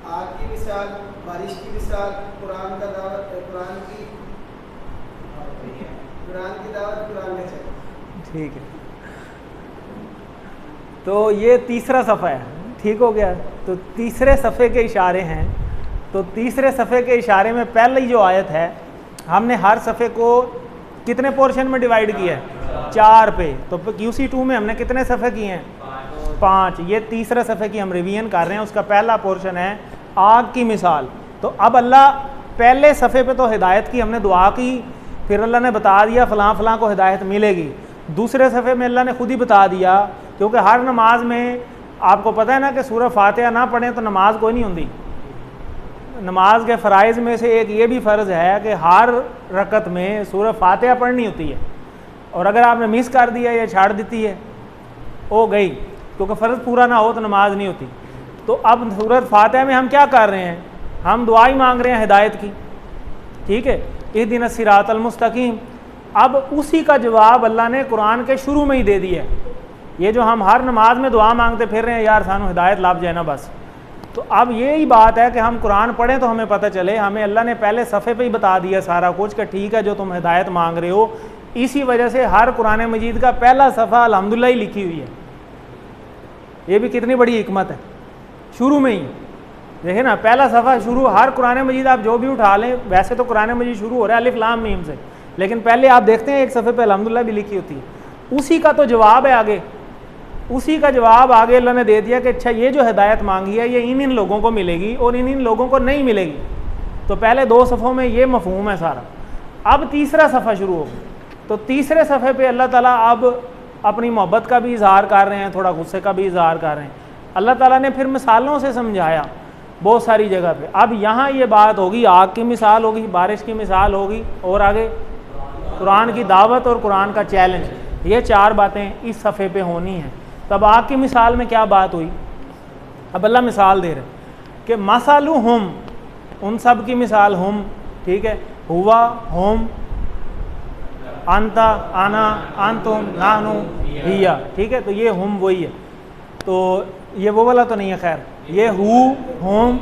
آگ کی مثال, بارش کی مثال, قرآن کا دعوت, قرآن کی دعوت, قرآن کا چل. ٹھیک ہے, تو یہ تیسرا صفحہ ہے, ٹھیک ہو گیا. تو تیسرے صفحے کے اشارے ہیں. تو تیسرے صفحے کے اشارے میں پہلی جو آیت ہے, ہم نے ہر صفحے کو کتنے پورشن میں ڈیوائیڈ کیا ہے؟ 4 پہ. تو QC2 میں ہم نے کتنے صفحے کیے ہیں؟ 5. یہ تیسرے صفحے کی ہم ریویژن کر رہے ہیں. اس کا پہلا پورشن ہے آگ کی مثال. تو اب اللہ پہلے صفحے پہ تو ہدایت کی ہم نے دعا کی, پھر اللہ نے بتا دیا فلاں فلاں کو ہدایت ملے گی. دوسرے صفحے میں اللہ نے خود ہی بتا دیا, کیونکہ ہر نماز میں آپ کو پتہ ہے نا کہ سورہ فاتحہ نہ پڑھیں تو نماز کوئی نہیں ہوتی. نماز کے فرائض میں سے ایک یہ بھی فرض ہے کہ ہر رکعت میں سورہ فاتحہ پڑھنی ہوتی ہے, اور اگر آپ نے مس کر دیا یا چھاڑ دیتی ہے ہو گئی, کیونکہ فرض پورا نہ ہو تو نماز نہیں ہوتی. تو اب سورۃ فاتحہ میں ہم کیا کر رہے ہیں؟ ہم دعا ہی مانگ رہے ہیں ہدایت کی, ٹھیک ہے, اہدنا الصراط المستقیم. اب اسی کا جواب اللہ نے قرآن کے شروع میں ہی دے دیا ہے. یہ جو ہم ہر نماز میں دعا مانگتے پھر رہے ہیں, یار سانو ہدایت لاب جائے نا بس. تو اب یہی بات ہے کہ ہم قرآن پڑھیں تو ہمیں پتہ چلے, ہمیں اللہ نے پہلے صفحے پہ ہی بتا دیا سارا کچھ کہ ٹھیک ہے جو تم ہدایت مانگ رہے ہو. اسی وجہ سے ہر قرآن مجید کا پہلا صفحہ الحمدللہ ہی لکھی ہوئی ہے. یہ بھی کتنی بڑی حکمت ہے, شروع میں ہی دیکھیں نا, پہلا صفحہ شروع. ہر قرآن مجید آپ جو بھی اٹھا لیں, ویسے تو قرآن مجید شروع ہو رہا ہے الف لام میم سے, لیکن پہلے آپ دیکھتے ہیں ایک صفحے پہ الحمدللہ بھی لکھی ہوتی ہے. اسی کا تو جواب ہے آگے, اسی کا جواب آگے اللہ نے دے دیا کہ اچھا یہ جو ہدایت مانگی ہے یہ ان لوگوں کو ملے گی اور ان لوگوں کو نہیں ملے گی. تو پہلے 2 صفحوں میں یہ مفہوم ہے سارا. اب تیسرا صفحہ شروع ہو گیا. تو تیسرے صفحے پہ اللہ تعالیٰ اب اپنی محبت کا بھی اظہار کر رہے ہیں, تھوڑا غصے کا بھی اظہار کر رہے ہیں. اللہ تعالیٰ نے پھر مثالوں سے سمجھایا بہت ساری جگہ پہ. اب یہاں یہ بات ہوگی, آگ کی مثال ہوگی, بارش کی مثال ہوگی, اور آگے قرآن کی دعوت اور قرآن کا چیلنج. یہ 4 باتیں اس صفحے پہ ہونی ہیں. تب آگ کی مثال میں کیا بات ہوئی؟ اب اللہ مثال دے رہے کہ مثلہم, ان سب کی مثال ہم, ٹھیک ہے, ہوا, ہم, انتا, انا, انتم, نحنو, ہیا, ٹھیک ہے. تو یہ ہم وہی ہے. تو یہ وہ والا تو نہیں ہے, خیر یہ ہو, ہم,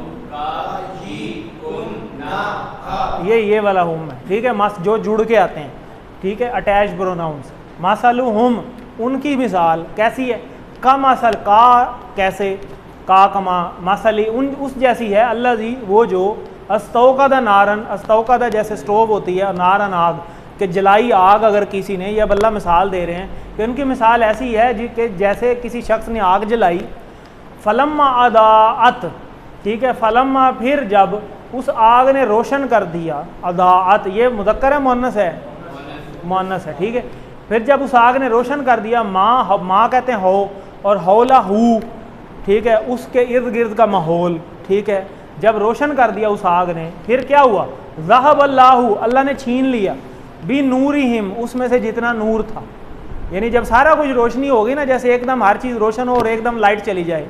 یہ والا ہم ہے, ٹھیک ہے, جو جڑ کے آتے ہیں, ٹھیک ہے, اٹیچ پروناؤنس. مثلہم, ان کی مثال کیسی ہے؟ کا مثل, کا کیسے, کا کما, مثلی ان اس جیسی ہے, اللہ جی وہ جو استوقد نارن, استوقد جیسے سٹوو ہوتی ہے, نارن آگ, کہ جلائی آگ اگر کسی نے, یہ اب اللہ مثال دے رہے ہیں کہ ان کی مثال ایسی ہے جی کہ جیسے کسی شخص نے آگ جلائی, فلما اضاءت, ٹھیک ہے, فلما پھر جب اس آگ نے روشن کر دیا, اضاءت یہ مذکر ہے مؤنث ہے؟ مؤنث ہے, ٹھیک ہے. پھر جب اس آگ نے روشن کر دیا, ماں کہتے ہیں ہو, اور ہولا ہو, ٹھیک ہے, اس کے ارد گرد کا ماحول, ٹھیک ہے, جب روشن کر دیا اس آگ نے, پھر کیا ہوا؟ ذہب اللہ، اللہ نے چھین لیا، بنورہم، اس میں سے جتنا نور تھا. یعنی جب سارا کچھ روشنی ہوگی نا، جیسے ایک دم ہر چیز روشن ہو اور ایک دم لائٹ چلی جائے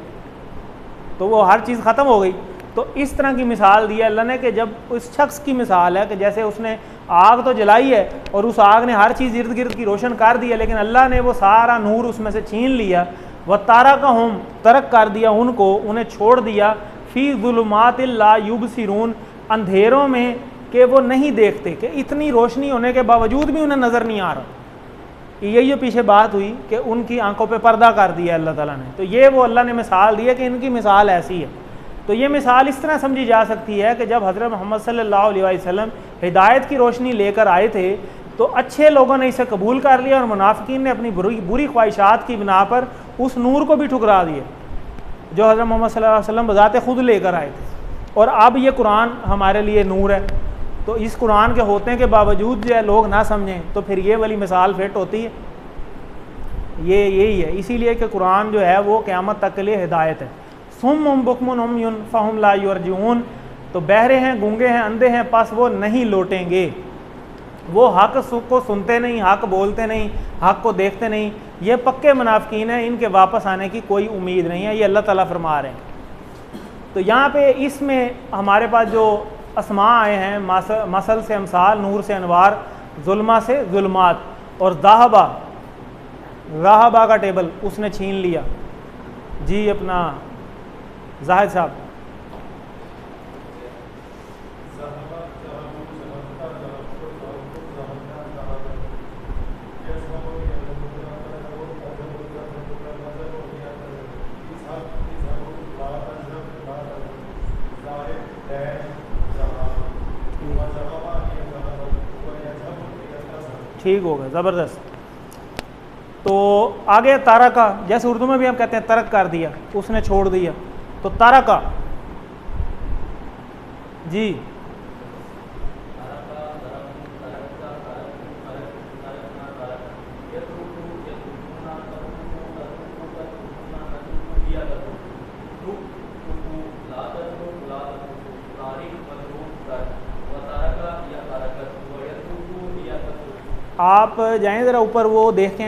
تو وہ ہر چیز ختم ہو گئی. تو اس طرح کی مثال دی ہے اللہ نے کہ جب اس شخص کی مثال ہے کہ جیسے اس نے آگ تو جلائی ہے اور اس آگ نے ہر چیز ارد گرد کی روشن کر دی ہے، لیکن اللہ نے وہ سارا نور اس میں سے چھین لیا. وَتَرَكَهُمْ، ترک کر دیا ان کو، انہیں چھوڑ دیا، فی ظلمات لا یبصرون، اندھیروں میں کہ وہ نہیں دیکھتے، کہ اتنی روشنی ہونے کے باوجود بھی انہیں نظر نہیں آ رہا. یہی جو پیچھے بات ہوئی کہ ان کی آنکھوں پہ پردہ کر دیا اللہ تعالیٰ نے. تو یہ وہ اللہ نے مثال دی ہے کہ ان کی مثال ایسی ہے. تو یہ مثال اس طرح سمجھی جا سکتی ہے کہ جب حضرت محمد صلی اللہ علیہ وسلم ہدایت کی روشنی لے کر آئے تھے تو اچھے لوگوں نے اسے قبول کر لیا اور منافقین نے اپنی بری خواہشات کی بنا پر اس نور کو بھی ٹھکرا دیا جو حضرت محمد صلی اللہ علیہ وسلم بذات خود لے کر آئے تھے. اور اب یہ قرآن ہمارے لیے نور ہے، تو اس قرآن کے ہونے کے باوجود جو ہے لوگ نہ سمجھیں تو پھر یہ والی مثال فٹ ہوتی ہے. یہی ہے، اسی لیے کہ قرآن جو ہے وہ قیامت تک کے لیے ہدایت ہے. صم بکم عمی فہم لا یرجعون، تو بہرے ہیں، گونگے ہیں، اندھے ہیں، پس وہ نہیں لوٹیں گے. وہ حق کو سنتے نہیں، حق بولتے نہیں، حق کو دیکھتے نہیں. یہ پکے منافقین ہیں، ان کے واپس آنے کی کوئی امید نہیں ہے، یہ اللہ تعالیٰ فرما رہے ہیں. تو یہاں پہ اس میں ہمارے پاس جو اسماء آئے ہیں، مثل سے امثال، نور سے انوار، ظلمہ سے ظلمات، اور ذہبہ کا ٹیبل اس نے چھین لیا. جی اپنا زاہد صاحب. ٹھیک ہوگا، زبردست. تو آگے تارکا، جیسے اردو میں بھی ہم کہتے ہیں ترک کر دیا، اس نے چھوڑ دیا. تو تارکا جی آپ جائیں ذرا اوپر، وہ دیکھیں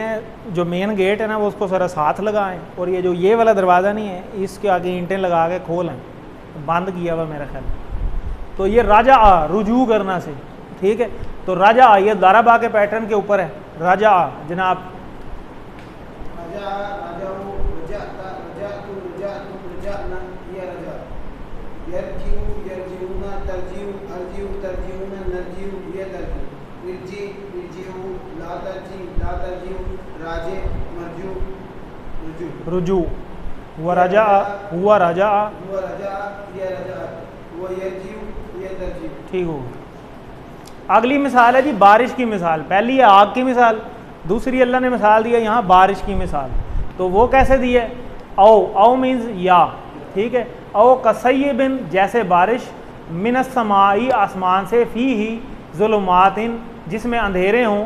جو مین گیٹ ہے نا وہ اس کو ذرا ساتھ لگائیں، اور یہ والا دروازہ نہیں ہے، اس کے آگے اینٹیں لگا کے کھولیں، بند کیا ہوا میرا خیال. تو یہ رجع، رجوع کرنا سے، ٹھیک ہے. تو رجع یہ ضربہ کے پیٹرن کے اوپر ہے. رجع جناب رجوع، ہوا رجع، ہوا رجع، ٹھیک ہو. اگلی مثال ہے جی بارش کی مثال. پہلی ہے آگ کی مثال، دوسری اللہ نے مثال دی ہے یہاں بارش کی مثال. تو وہ کیسے دی ہے؟ او مینز یا، ٹھیک ہے. او کسیبن، جیسے بارش، من السمائی، آسمان سے، فیہ ظلمات، جس میں اندھیرے ہوں،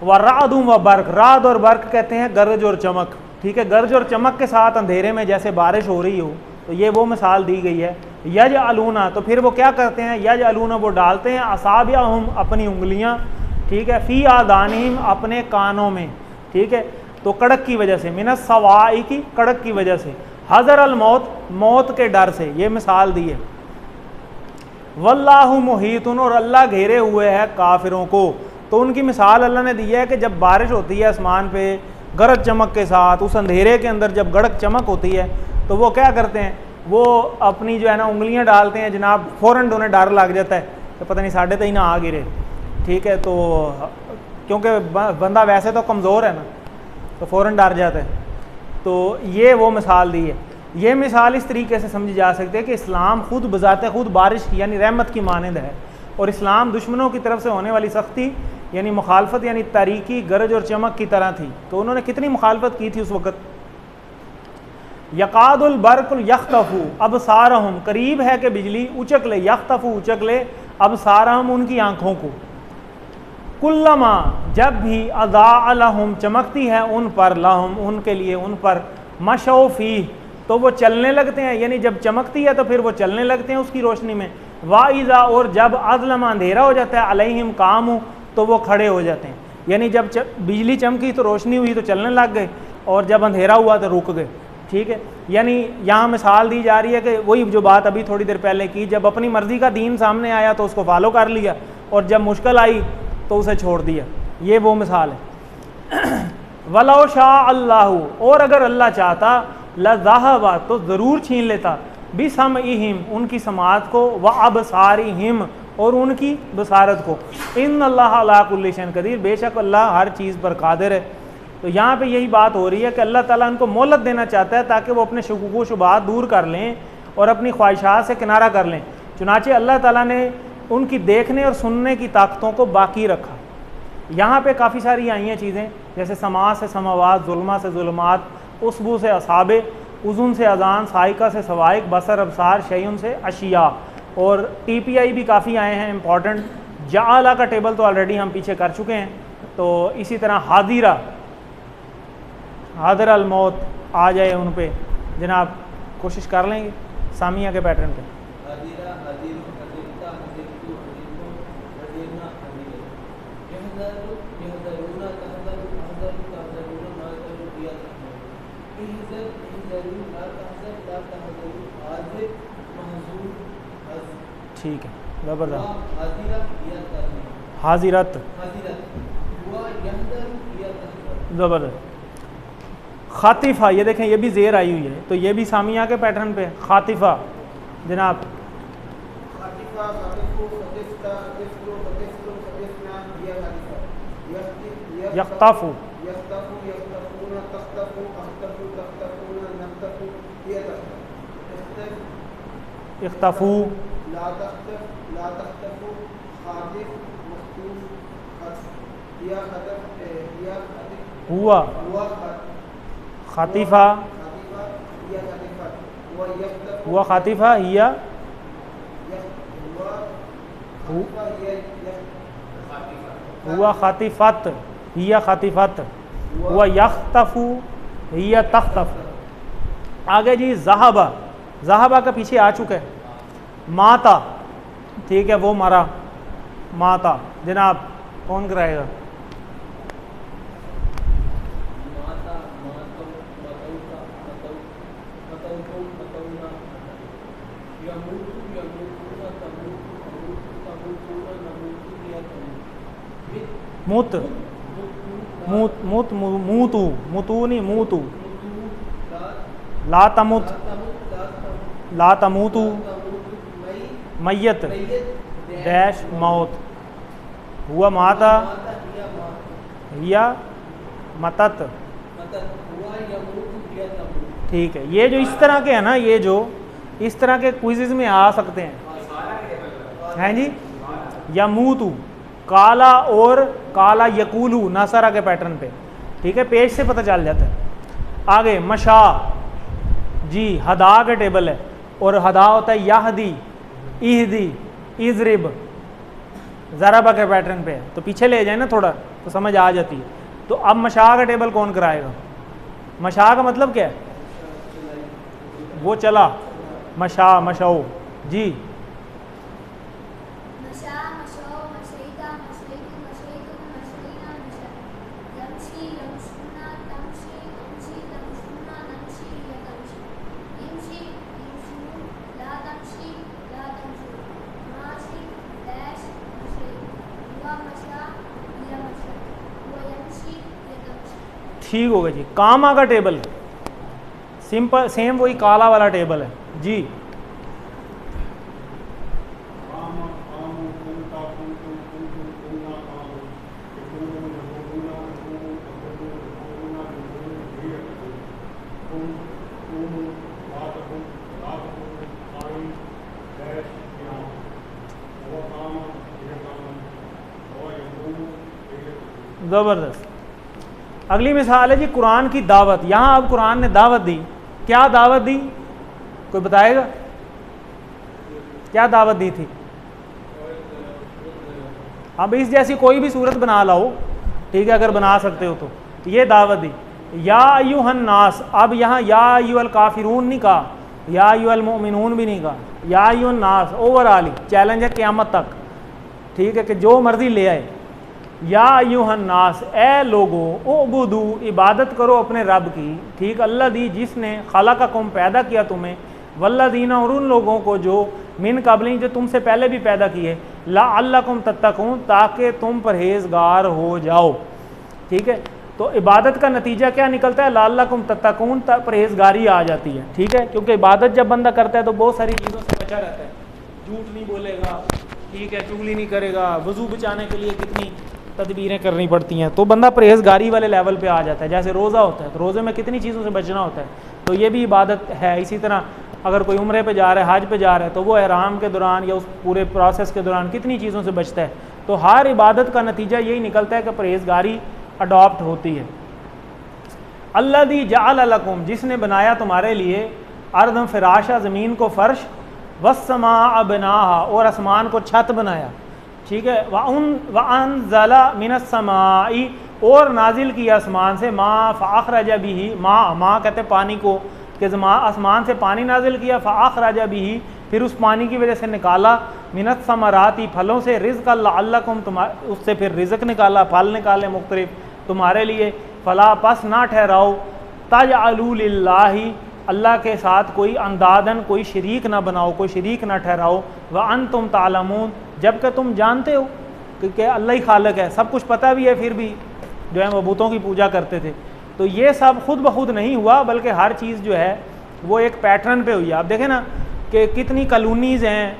ورعد و برق، رعد اور برق کہتے ہیں گرج اور چمک، ٹھیک ہے. گرج اور چمک کے ساتھ اندھیرے میں جیسے بارش ہو رہی ہو، تو یہ وہ مثال دی گئی ہے. یجعلون، تو پھر وہ کیا کرتے ہیں؟ یجعلون، وہ ڈالتے ہیں، اصابعہم، اپنی انگلیاں، ٹھیک ہے، فی آذانہم، اپنے کانوں میں، ٹھیک ہے. تو کڑک کی وجہ سے، من الصواعق کی، کڑک کی وجہ سے، حذر الموت، موت کے ڈر سے، یہ مثال دی ہے. واللہ محیط، اور اللہ گھیرے ہوئے ہے کافروں کو. تو ان کی مثال اللہ نے دی ہے کہ جب بارش ہوتی ہے آسمان پہ گرج چمک کے ساتھ، اس اندھیرے کے اندر جب گڑک چمک ہوتی ہے تو وہ کیا کرتے ہیں؟ وہ اپنی جو ہے نا انگلیاں ڈالتے ہیں جناب، فوراً انہیں ڈر لگ جاتا ہے کہ پتہ نہیں ساڑھے تھی نہ آ گرے، ٹھیک ہے. تو کیونکہ بندہ ویسے تو کمزور ہے نا، تو فوراً ڈر جاتا ہے. تو یہ وہ مثال دی ہے. یہ مثال اس طریقے سے سمجھی جا سکتی ہے کہ اسلام خود بذات خود بارش یعنی رحمت کی مانند ہے، اور اسلام دشمنوں کی طرف سے ہونے والی سختی یعنی مخالفت یعنی تاریکی، گرج اور چمک کی طرح تھی. تو انہوں نے کتنی مخالفت کی تھی اس وقت. یقاد البرق یخطف ابصارہم، قریب ہے کہ بجلی اچک لے، یخطف اچک لے، ابصارہم، ان کی آنکھوں کو. کلما، جب بھی، اضاء لہم، چمکتی ہے ان پر، لہم، ان کے لیے، ان پر، مشوا فیہ، تو وہ چلنے لگتے ہیں. یعنی جب چمکتی ہے تو پھر وہ چلنے لگتے ہیں اس کی روشنی میں. وَإِذَا اور جب اظلم اندھیرا ہو جاتا ہے علیہم قاموا تو وہ کھڑے ہو جاتے ہیں، یعنی جب بجلی چمکی تو روشنی ہوئی تو چلنے لگ گئے، اور جب اندھیرا ہوا تو رک گئے، ٹھیک ہے. یعنی یہاں مثال دی جا رہی ہے کہ وہی جو بات ابھی تھوڑی دیر پہلے کی، جب اپنی مرضی کا دین سامنے آیا تو اس کو فالو کر لیا، اور جب مشکل آئی تو اسے چھوڑ دیا. یہ وہ مثال ہے. وَلَوْ شَاءَ اللَّهُ اور اگر اللہ چاہتا لَذَهَبَ تو ضرور چھین لیتا بِسَمْعِهِمْ ان کی سماعت کو وَأَبْصَارِهِمْ اور ان کی بصارت کو. ان اللہ علی کل شیء قدیر بے شک اللہ ہر چیز پر قادر ہے. تو یہاں پہ یہی بات ہو رہی ہے کہ اللہ تعالیٰ ان کو مہلت دینا چاہتا ہے تاکہ وہ اپنے شکوک و شبہات دور کر لیں اور اپنی خواہشات سے کنارہ کر لیں. چنانچہ اللہ تعالیٰ نے ان کی دیکھنے اور سننے کی طاقتوں کو باقی رکھا. یہاں پہ کافی ساری آئی ہیں چیزیں، جیسے سما سے سماوات، ظلمہ سے ظلمات، اسبو سے اصابع، اذن سے اذان، سائقہ سے سوائق، بصر ابصار، شیئن سے اشیاء. اور ٹی پی آئی بھی کافی آئے ہیں امپورٹنٹ. جعلہ کا ٹیبل تو آلریڈی ہم پیچھے کر چکے ہیں. تو اسی طرح حاضرہ، حاضر الموت آ جائے ان پہ. جناب کوشش کر لیں گے سامیہ کے پیٹرن پہ. ٹھیک ہے، زبردست. حاضرت، زبردست. خاطفہ، یہ دیکھیں یہ بھی زیر آئی ہوئی ہے، تو یہ بھی سامیہ کے پیٹرن پہ. خاطفہ جناب. یختف، اختفو، ہوا، خاطفہ، ہوا خاطفہ، ہیا، ہوا خاطفت، ہیا خاطفت، ہوا یختفو، ہیا تختف. آگے جی ذہبہ، ذہبہ کا پیچھے آ چکا ہے. ماتا، ٹھیک ہے وہ مرا، ماتا. جناب کون کرائے گا؟ موت، موت، موت، موتو، موتو نہیں موتو. لا تموت، لا تموتو، میت، ڈیش موت. ہوا ماتا، یا متت. ٹھیک ہے. یہ جو اس طرح کے ہیں نا، یہ جو اس طرح کے کوئزز میں آ سکتے ہیں جی. یا موتو، کالا اور کالا یقولو ناصرہ کے پیٹرن پہ. ٹھیک ہے، پیج سے پتہ چل جاتا ہے. آگے مشا، جی ہدا کا ٹیبل ہے، اور ہدا ہوتا ہے یہدی، اہدی، اضرب. ضربہ کے پیٹرن پہ ہے، تو پیچھے لے جائیں نا تھوڑا تو سمجھ آ جاتی ہے. تو اب مشا کا ٹیبل کون کرائے گا؟ مشا کا مطلب کیا ہے؟ وہ چلا، مشا، مشاؤ. جی ٹھیک ہوگا جی. کاما کا ٹیبل سمپل سیم وہی کالا والا ٹیبل ہے. جی زبردست. اگلی مثال ہے جی قرآن کی دعوت. یہاں اب قرآن نے دعوت دی. کیا دعوت دی؟ کوئی بتائے گا کیا دعوت دی تھی؟ اب اس جیسی کوئی بھی صورت بنا لاؤ، ٹھیک ہے، اگر بنا سکتے ہو تو. یہ دعوت دی. یا ایھا الناس، اب یہاں یا ایھا الکافرون نہیں کہا، یا ایھا المؤمنون بھی نہیں کہا, یا ایھا الناس اوور آل ہی چیلنج ہے قیامت تک, ٹھیک ہے, کہ جو مرضی لے آئے. یا ایھا الناس اے لوگو اعبدو عبادت کرو اپنے رب کی, ٹھیک, اللہ دی جس نے خلقکم پیدا کیا تمہیں, والذین اور ان لوگوں کو جو من قبل جو تم سے پہلے بھی پیدا کیے, لعلکم تتقون تاکہ تم پرہیزگار ہو جاؤ, ٹھیک ہے. تو عبادت کا نتیجہ کیا نکلتا ہے؟ لعلکم تتقون, پرہیزگاری آ جاتی ہے, ٹھیک ہے, کیونکہ عبادت جب بندہ کرتا ہے تو بہت ساری چیزوں سے بچا رہتا ہے, جھوٹ نہیں بولے گا, ٹھیک ہے, چغلی نہیں کرے گا, وضو بچانے کے لیے کتنی تدبیریں کرنی پڑتی ہیں, تو بندہ پرہیزگاری والے لیول پہ آ جاتا ہے. جیسے روزہ ہوتا ہے تو روزے میں کتنی چیزوں سے بچنا ہوتا ہے, تو یہ بھی عبادت ہے. اسی طرح اگر کوئی عمرے پہ جا رہا ہے, حج پہ جا رہا ہے, تو وہ احرام کے دوران یا اس پورے پروسیس کے دوران کتنی چیزوں سے بچتا ہے. تو ہر عبادت کا نتیجہ یہی نکلتا ہے کہ پرہیزگاری اڈاپٹ ہوتی ہے. الذی جعل لکم, جس نے بنایا تمہارے لیے, ارض فراشا, زمین کو فرش, والسماء بناہا, اور آسمان کو چھت بنایا, ٹھیک ہے, وانزل من السماء, اور نازل کیا آسمان سے, ماء فاخرج بہ, ماء کہتے ہیں پانی کو, کہ آسمان سے پانی نازل کیا, فاخرج بہ, پھر اس پانی کی وجہ سے نکالا, من الثمرات, پھلوں سے, رزقا لعلکم, اس سے پھر رزق نکالا, پھل نکالے مختلف تمہارے لیے. فلا, پس نہ ٹھہراؤ, تجعلوا للہ, اللہ کے ساتھ کوئی اندادن, کوئی شریک نہ بناؤ, کوئی شریک نہ ٹھہراؤ, وانتم تعلمون, جب کہ تم جانتے ہو کہ اللہ ہی خالق ہے, سب کچھ پتہ بھی ہے, پھر بھی جو ہے وہ بتوں کی پوجا کرتے تھے. تو یہ سب خود بخود نہیں ہوا, بلکہ ہر چیز جو ہے وہ ایک پیٹرن پہ ہوئی ہے. آپ دیکھیں نا کہ کتنی کالونیز ہیں,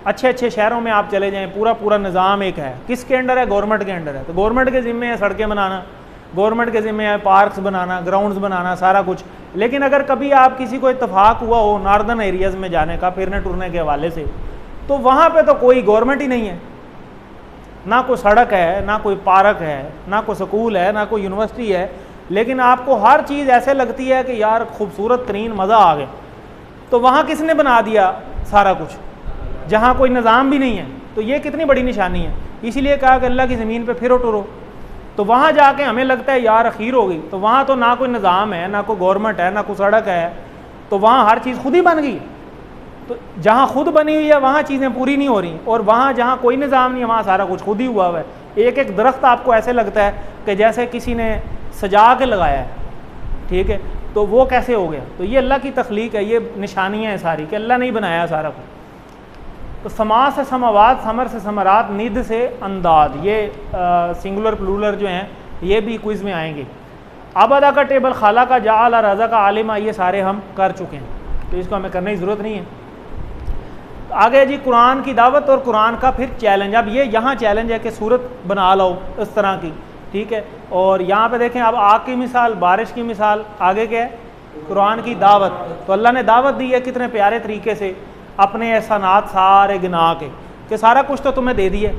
اچھے اچھے شہروں میں آپ چلے جائیں, پورا نظام ایک ہے, کس کے انڈر ہے؟ گورنمنٹ کے انڈر ہے. تو گورنمنٹ کے ذمے ہے سڑکیں بنانا, گورنمنٹ کے ذمے ہے پارکس بنانا, گراؤنڈز بنانا, سارا کچھ. لیکن اگر کبھی آپ کسی کو اتفاق ہوا ہو ناردرن ایریاز میں جانے کا پھرنے ٹرنے کے حوالے سے, تو وہاں پہ تو کوئی گورنمنٹ ہی نہیں ہے, نہ کوئی سڑک ہے, نہ کوئی پارک ہے, نہ کوئی سکول ہے, نہ کوئی یونیورسٹی ہے, لیکن آپ کو ہر چیز ایسے لگتی ہے کہ یار خوبصورت ترین, مزہ آ گیا. تو وہاں کس نے بنا دیا سارا کچھ, جہاں کوئی نظام بھی نہیں ہے. تو یہ کتنی بڑی نشانی ہے. اسی لیے کہا کہ اللہ کی زمین پہ پھرو ٹرو. تو وہاں جا کے ہمیں لگتا ہے یار اخیر ہو گئی, تو وہاں تو نہ کوئی نظام ہے, نہ کوئی گورنمنٹ ہے, نہ کوئی سڑک ہے, تو وہاں ہر چیز خود ہی بن گئی. تو جہاں خود بنی ہوئی ہے وہاں چیزیں پوری نہیں ہو رہی, اور وہاں جہاں کوئی نظام نہیں ہے وہاں سارا کچھ خود ہی ہوا ہوا ہے. ایک ایک درخت آپ کو ایسے لگتا ہے کہ جیسے کسی نے سجا کے لگایا ہے, ٹھیک ہے, تو وہ کیسے ہو گیا؟ تو یہ اللہ کی تخلیق ہے, یہ نشانیاں ہیں ساری کہ اللہ نے بنایا سارا کچھ. تو سما سے سماوات, ثمر سے ثمرات, ند سے انداد, یہ سنگولر پلورل جو ہیں یہ بھی کوئز میں آئیں گے. ابدا کا ٹیبل, خالہ کا, جعل, رزق کا, عالمہ, یہ سارے ہم کر چکے ہیں, تو اس کو ہمیں کرنے کی ضرورت نہیں ہے. آگے جی قرآن کی دعوت اور قرآن کا پھر چیلنج. اب یہ یہاں چیلنج ہے کہ صورت بنا لو اس طرح کی, ٹھیک ہے, اور یہاں پہ دیکھیں اب آگ کی مثال, بارش کی مثال, آگے کیا ہے؟ قرآن کی دعوت. تو اللہ نے دعوت دی ہے کتنے پیارے طریقے سے, اپنے احسانات سارے گنا کے, کہ سارا کچھ تو تمہیں دے دیا.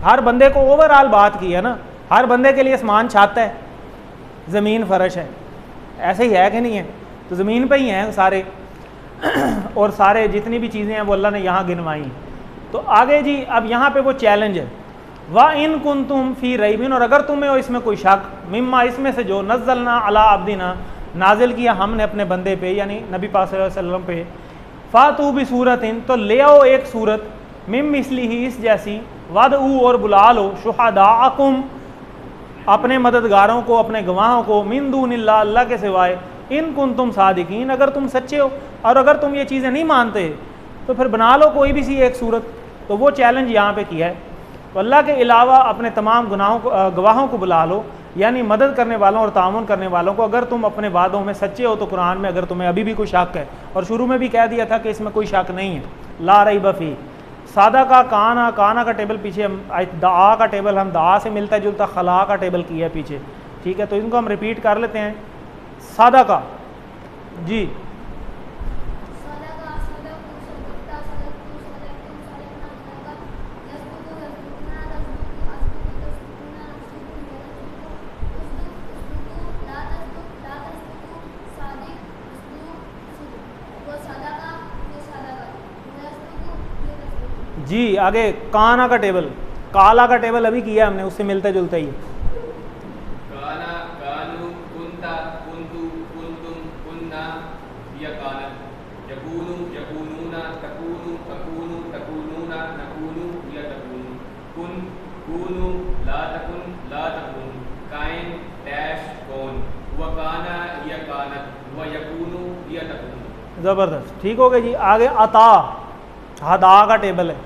ہر بندے کو اوور آل بات کی ہے نا, ہر بندے کے لیے آسمان چھت ہے, زمین فرش ہے, ایسے ہی ہے کہ نہیں ہے؟ تو زمین پہ ہی ہیں سارے, اور سارے جتنی بھی چیزیں ہیں وہ اللہ نے یہاں گنوائی. تو آگے جی اب یہاں پہ وہ چیلنج ہے, وَإِن كُنتُمْ فِي رَيْبٍ, اور اگر تمہیں ہو اس میں کوئی شک, مما, اس میں سے جو, نزلنا علی عبدنا, نازل کیا ہم نے اپنے بندے پہ یعنی نبی پاک صلی اللہ علیہ وسلم پہ, فاتو بصورتٍ, تو لے آؤ ایک صورت, مم مثلہ, اس جیسی, وادعوا, اور بلا لو, شہداءکم, اپنے مددگاروں کو, اپنے گواہوں کو, من دون اللہ, اللہ کے سوائے, ان کنتم صادقین, اگر تم سچے ہو. اور اگر تم یہ چیزیں نہیں مانتے تو پھر بنا لو کوئی بھی سی ایک صورت. تو وہ چیلنج یہاں پہ کیا ہے. تو اللہ کے علاوہ اپنے تمام گواہوں کو بلا لو, یعنی مدد کرنے والوں اور تعاون کرنے والوں کو, اگر تم اپنے وعدوں میں سچے ہو. تو قرآن میں اگر تمہیں ابھی بھی کوئی شک ہے, اور شروع میں بھی کہہ دیا تھا کہ اس میں کوئی شک نہیں ہے, لا ریب فیہ. سادہ کا کانا, کانا کا ٹیبل پیچھے, دعا کا ٹیبل ہم دعا سے ملتا جلتا خلا کا ٹیبل کیا ہے پیچھے, ٹھیک ہے. تو ان کو ہم ریپیٹ کر لیتے ہیں. سادہ کا جی, جی آگے کانا کا ٹیبل, کالا کا ٹیبل ابھی کیا ہم نے, اس سے ملتا جلتا ہی ہے. کانا, کانو, کنتا, کنتو, کنتم, کننا, یا کانت. کونو لا تکن لا تکون کائن ڈیش کون وکانا یا کانت ویکونو یا تکون. زبردست, ٹھیک ہو گیا جی. آگے عطا ہدا کا ٹیبل ہے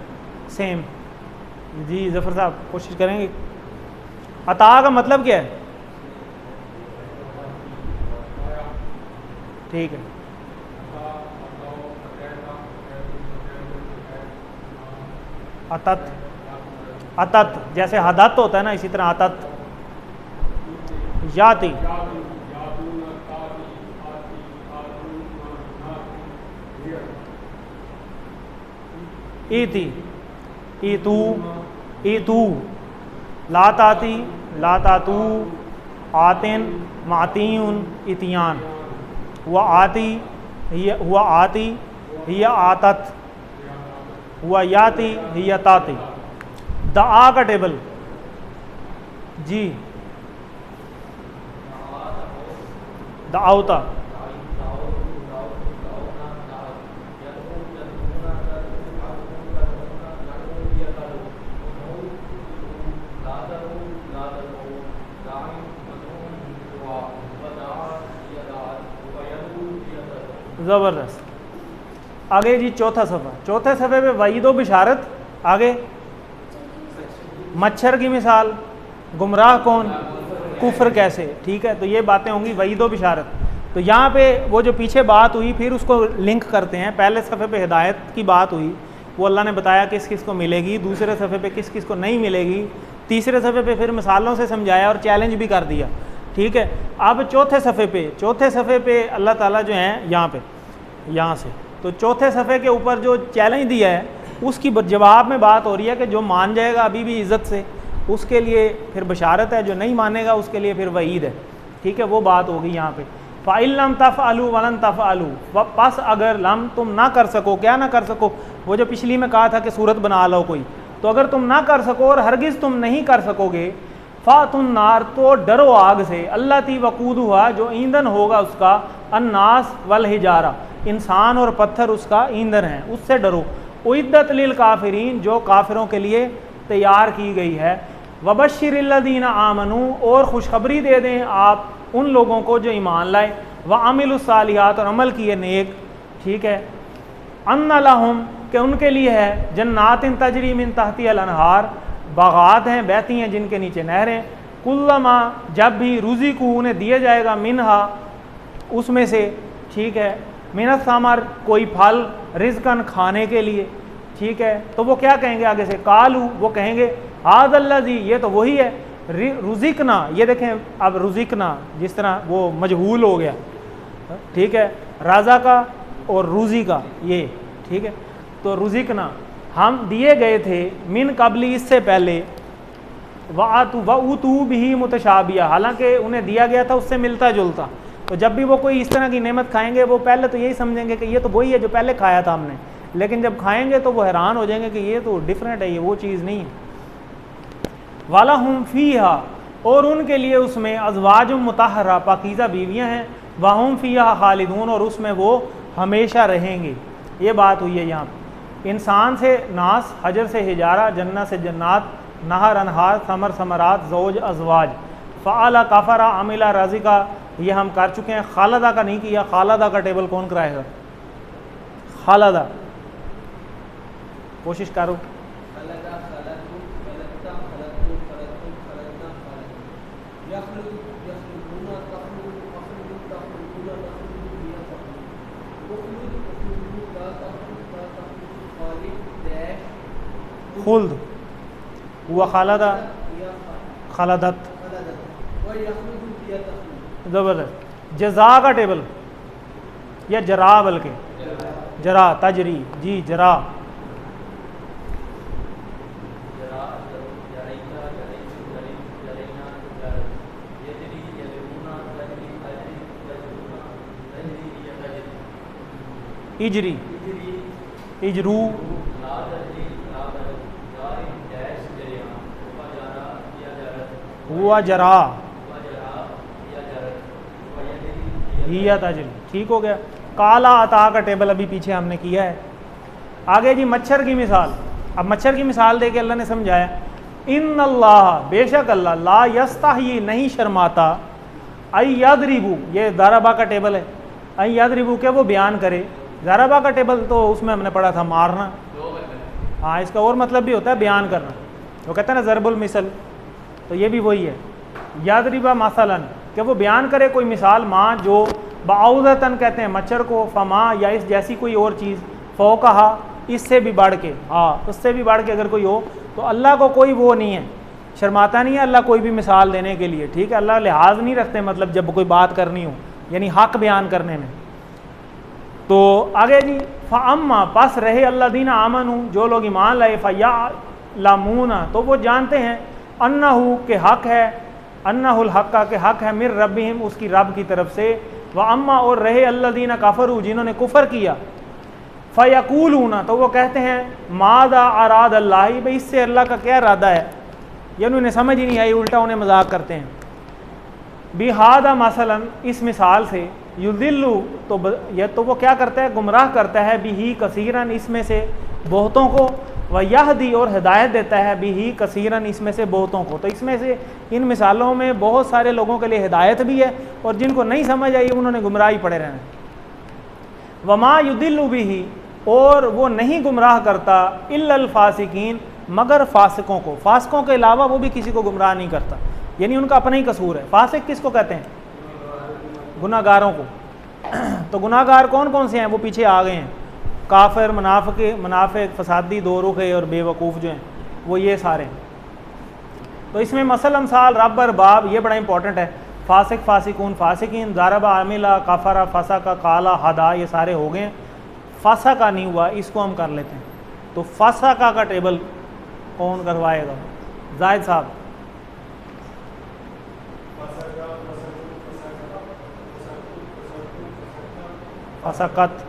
سیم. جی ظفر صاحب کوشش کریں گے. عطا کا مطلب کیا ہے؟ ٹھیک ہے, عطت عطت جیسے حدت ہوتا ہے نا, اسی طرح عطت. یاتی ایتی ایتو ایتو لا تاتی لا تاتو آتن معتین اتیان. ہوا آتی ہوا آتی ہی آتت ہوا یاتی ہی تاتی. دعا کا ٹیبل جی دعوتا زبردست. آگے جی چوتھا صفحہ, چوتھے صفحے پہ وعید و بشارت. آگے مچھر کی مثال, گمراہ کون, کفر کیسے. ٹھیک ہے, تو یہ باتیں ہوں گی وعید و بشارت. تو یہاں پہ وہ جو پیچھے بات ہوئی پھر اس کو لنک کرتے ہیں. پہلے صفحے پہ ہدایت کی بات ہوئی, وہ اللہ نے بتایا کس کس کو ملے گی. دوسرے صفحے پہ کس کس کو نہیں ملے گی. تیسرے صفحے پہ پھر مثالوں سے سمجھایا اور چیلنج بھی کر دیا. ٹھیک ہے, اب چوتھے صفحے پہ اللہ تعالیٰ جو ہیں یہاں پہ یہاں سے, تو چوتھے صفحے کے اوپر جو چیلنج دیا ہے اس کی جواب میں بات ہو رہی ہے کہ جو مان جائے گا ابھی بھی عزت سے اس کے لیے پھر بشارت ہے, جو نہیں مانے گا اس کے لیے پھر وعید ہے. ٹھیک ہے, وہ بات ہوگی یہاں پہ. فَإِن لَمْ تَفْعَلُوا وَلَن تَفْعَلُوا, پس اگر لم تم نہ کر سکو, کیا نہ کر سکو, وہ جو پچھلی میں کہا تھا کہ صورت بنا لو کوئی, تو اگر تم نہ کر سکو اور ہرگز تم نہیں کر سکو گے, فَاتُوا النَّارَ, تو ڈرو آگ سے, الَّتِي وَقُودُهَا, جو ایندھن ہوگا اس کا, الناس والحجارہ, انسان اور پتھر اس کا ایندھن ہیں, اس سے ڈرو. اعدت للکافرین, جو کافروں کے لیے تیار کی گئی ہے. وبشر الذین آمنوا, اور خوشخبری دے دیں آپ ان لوگوں کو جو ایمان لائے. وعملوا الصالحات, اور عمل کیے نیک. ٹھیک ہے, ان لہم, کہ ان کے لیے ہے, جنات تجری من تحتها الانہار, باغات ہیں بہتی ہیں جن کے نیچے نہریں. کلما, جب بھی, رزقوا, انہیں دیا جائے گا, منہا, اس میں سے. ٹھیک ہے, من الثمر, کوئی پھل, رزقن, کھانے کے لیے. ٹھیک ہے, تو وہ کیا کہیں گے آگے سے, قالوا, وہ کہیں گے, ھذا الذی, یہ تو وہی ہے, رزقنا, یہ دیکھیں اب رزقنا جس طرح وہ مجہول ہو گیا. ٹھیک ہے, رازا کا اور روزی کا یہ. ٹھیک ہے, تو رزقنا, ہم دیے گئے تھے, من قبلی, اس سے پہلے, وَأُوتُوا بِهِ مُتَشَابِهًا, حالانکہ انہیں دیا گیا تھا اس سے ملتا جلتا. تو جب بھی وہ کوئی اس طرح کی نعمت کھائیں گے, وہ پہلے تو یہی سمجھیں گے کہ یہ تو وہی ہے جو پہلے کھایا تھا ہم نے, لیکن جب کھائیں گے تو وہ حیران ہو جائیں گے کہ یہ تو ڈیفرنٹ ہے, یہ وہ چیز نہیں ہے. وَلَهُمْ فِيهَا, اور ان کے لیے اس میں, ازواج مطہرہ, پاکیزہ بیویاں ہیں. وَهُمْ فِيهَا خالدون, اور اس میں وہ ہمیشہ رہیں گے. یہ بات ہوئی ہے یہاں پہ. انسان سے ناس, حجر سے حجارہ, جنت سے جنات, نہر انہار, ثمر ثمرات, زوج ازواج. فعل کفر عمل رزقا, یہ ہم کر چکے ہیں. خالدہ کا نہیں کیا, خالدہ کا ٹیبل کون کرائے گا؟ خالدہ, کوشش کرو. خلد, ہوا خالدہ, خالدت. زبردست. جزا کا ٹیبل, یا جرا, بلکہ جرا, تجری, جی جرا. اجری, اجرو, ہوا جرا, ہیا تجری. ٹھیک ہو گیا. کالا عطا کا ٹیبل ابھی پیچھے ہم نے کیا ہے. آگے جی مچھر کی مثال. اب مچھر کی مثال دے کے اللہ نے سمجھایا ان اللہ بے شک اللہ لا یستحیی نہیں شرماتا ای یضربو یہ ضربہ کا ٹیبل ہے ای یضربو کہ وہ بیان کرے ضربہ کا ٹیبل تو اس میں ہم نے پڑھا تھا مارنا ہاں اس کا اور مطلب بھی ہوتا ہے بیان کرنا وہ کہتے ہیں نا ضرب المثل تو یہ بھی وہی ہے یضربا مثلا کہ وہ بیان کرے کوئی مثال ماں جو بعوضتن کہتے ہیں مچھر کو فما یا اس جیسی کوئی اور چیز فوقہا اس سے بھی بڑھ کے ہاں اس سے بھی بڑھ کے اگر کوئی ہو تو اللہ کو کوئی وہ نہیں ہے شرماتا نہیں ہے اللہ کوئی بھی مثال دینے کے لیے ٹھیک ہے اللہ لحاظ نہیں رکھتے مطلب جب کوئی بات کرنی ہو یعنی حق بیان کرنے میں تو آگے جی فاما پس رہے الذین آمنوا جو لوگ ایمان لائے فیعلمون تو وہ جانتے ہیں انہو کہ حق ہے انہ الحق کا کہ حق ہے من ربہم اس کی رب کی طرف سے واما اور رہے الذین کفروا جنہوں نے کفر کیا فیقولون تو وہ کہتے ہیں ماذا اراد اللہ بھئی اس سے اللہ کا کیا ارادہ ہے یعنی انہیں سمجھ ہی نہیں آئی الٹا انہیں مذاق کرتے ہیں بہذا مثلا اس مثال سے یضلوا تو وہ کیا کرتا ہے گمراہ کرتا ہے بہ کثیرا اس میں سے بہتوں کو ویہدی اور ہدایت دیتا ہے بہ کثیرا اس میں سے بہتوں کو تو اس میں سے ان مثالوں میں بہت سارے لوگوں کے لیے ہدایت بھی ہے اور جن کو نہیں سمجھ آئی انہوں نے گمراہی پڑے رہنا وما یضل بہ اور وہ نہیں گمراہ کرتا الا الفاسقین مگر فاسقوں کے علاوہ وہ بھی کسی کو گمراہ نہیں کرتا یعنی ان کا اپنا ہی قصور ہے فاسق کس کو کہتے ہیں گناہ گاروں کو تو گناہ گار کون کون سے ہیں وہ پیچھے آ گئے ہیں کافر منافق فسادی دو رخے اور بے وقوف جو ہیں وہ یہ سارے ہیں تو اس میں مثل امثال رب ارباب یہ بڑا امپورٹنٹ ہے فاسق فاسقون فاسقین ضرب عاملہ کفر فسق قال ہدا یہ سارے ہو گئے ہیں فسق کا نہیں ہوا اس کو ہم کر لیتے ہیں تو فسق کا ٹیبل کون کروائے گا زاہد صاحب فسقت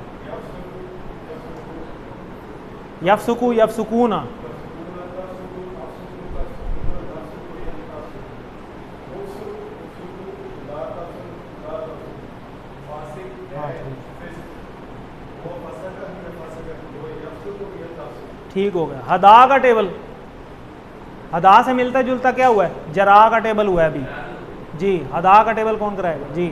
یفسقو یفسقون ٹھیک ہو گیا ہدا کا ٹیبل ہدا سے ملتا جلتا کیا ہوا ہے جرا کا ٹیبل ہوا ہے ابھی جی ہدا کا ٹیبل کون کرائے گا جی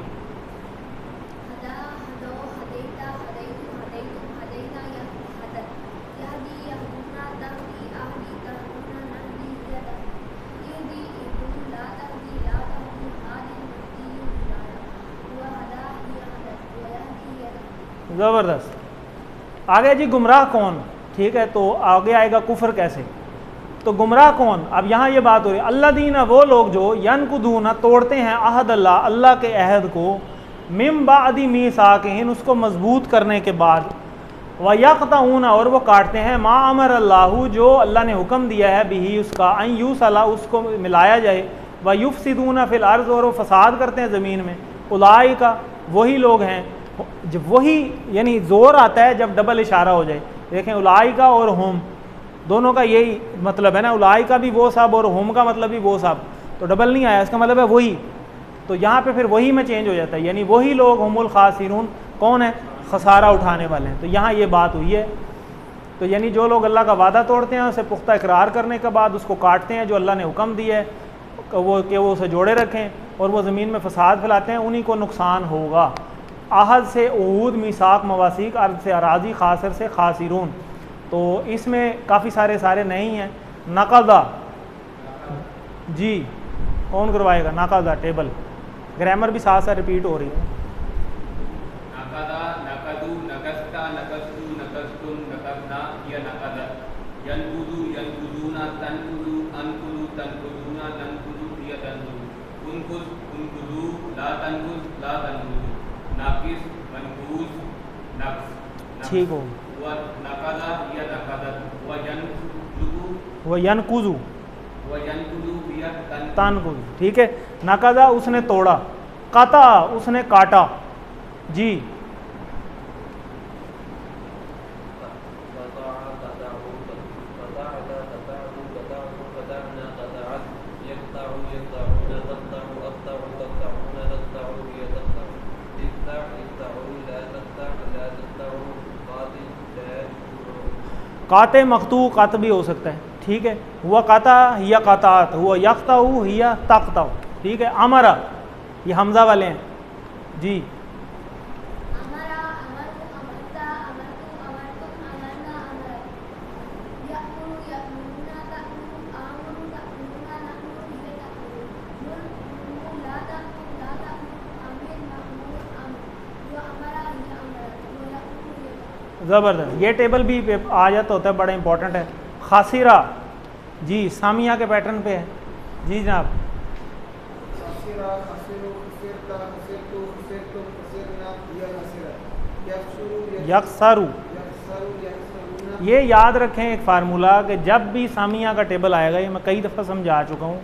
زبردست آگے جی گمراہ کون ٹھیک ہے تو آگے آئے گا کفر کیسے تو گمراہ کون اب یہاں یہ بات ہو رہی ہے اللہ دینا وہ لوگ جو ینقضون توڑتے ہیں عہد اللہ کے عہد کو من بعد میثاقہ اس کو مضبوط کرنے کے بعد ویقطعون اور وہ کاٹتے ہیں ما امر اللہ جو اللہ نے حکم دیا ہے بھی اس کا ان یوصل اس کو ملایا جائے ویفسدون فی الارض اور وہ فساد کرتے ہیں زمین میں اولئک وہی لوگ ہیں جب وہی یعنی زور آتا ہے جب ڈبل اشارہ ہو جائے دیکھیں اولئک اور ہم دونوں کا یہی مطلب ہے نا اولئک بھی وہ سب اور ہم کا مطلب بھی وہ سب تو ڈبل نہیں آیا اس کا مطلب ہے وہی تو یہاں پہ پھر وہی میں چینج ہو جاتا ہے یعنی وہی لوگ ہم الخاسرون کون ہے خسارہ اٹھانے والے ہیں تو یہاں یہ بات ہوئی ہے تو یعنی جو لوگ اللہ کا وعدہ توڑتے ہیں اسے پختہ اقرار کرنے کے بعد اس کو کاٹتے ہیں جو اللہ نے حکم دیا ہے کہ وہ اسے جوڑے رکھیں اور وہ زمین میں فساد پھیلاتے ہیں انہی کو نقصان ہوگا عہد سے عہود میثاق مواثیق ارض سے اراضی خاسر سے خاسرون تو اس میں کافی سارے نہیں ہیں نقضہ جی کون کروائے گا نقضہ ٹیبل گرامر بھی ساتھ ساتھ ریپیٹ ہو رہی ہے نقضہ نقضو نقضتا نقضتو نقضتم نقضنا یا نقضہ ینقضو ینقضونا تنقضو انقضو تنقضونا ننقضو یا تنقضو انقض انقضو لا تنقض لا تنقضو ناقص منقوص نقص ٹھیک ہو ونقضہ یا نقضت وینقضو وینقضو وینقضو یا تنقض ٹھیک ہے نقضہ اس نے توڑا قطع اس نے کاٹا جی قاطع مقطوع قط بھی ہو سکتا ہے ٹھیک ہے. ہوا قطع ہی قطعت، ہوا یقطع ہی تقطع. ٹھیک ہے. امرا یہ حمزہ والے ہیں جی. زبردست. یہ ٹیبل بھی آ جاتا ہوتا ہے، بڑا امپورٹنٹ ہے. خاسرہ جی سامیہ کے پیٹرن پہ ہے جی جناب. خسرہ، خسرو، خسرتا، خسرتو، خسرتم، خسرنا، یا خسرہ. یخسرو، یکسرو. یخسرو، یخسرون. یہ یاد رکھیں ایک فارمولہ کہ جب بھی سامیہ کا ٹیبل آئے گا، یہ میں کئی دفعہ سمجھا چکا ہوں،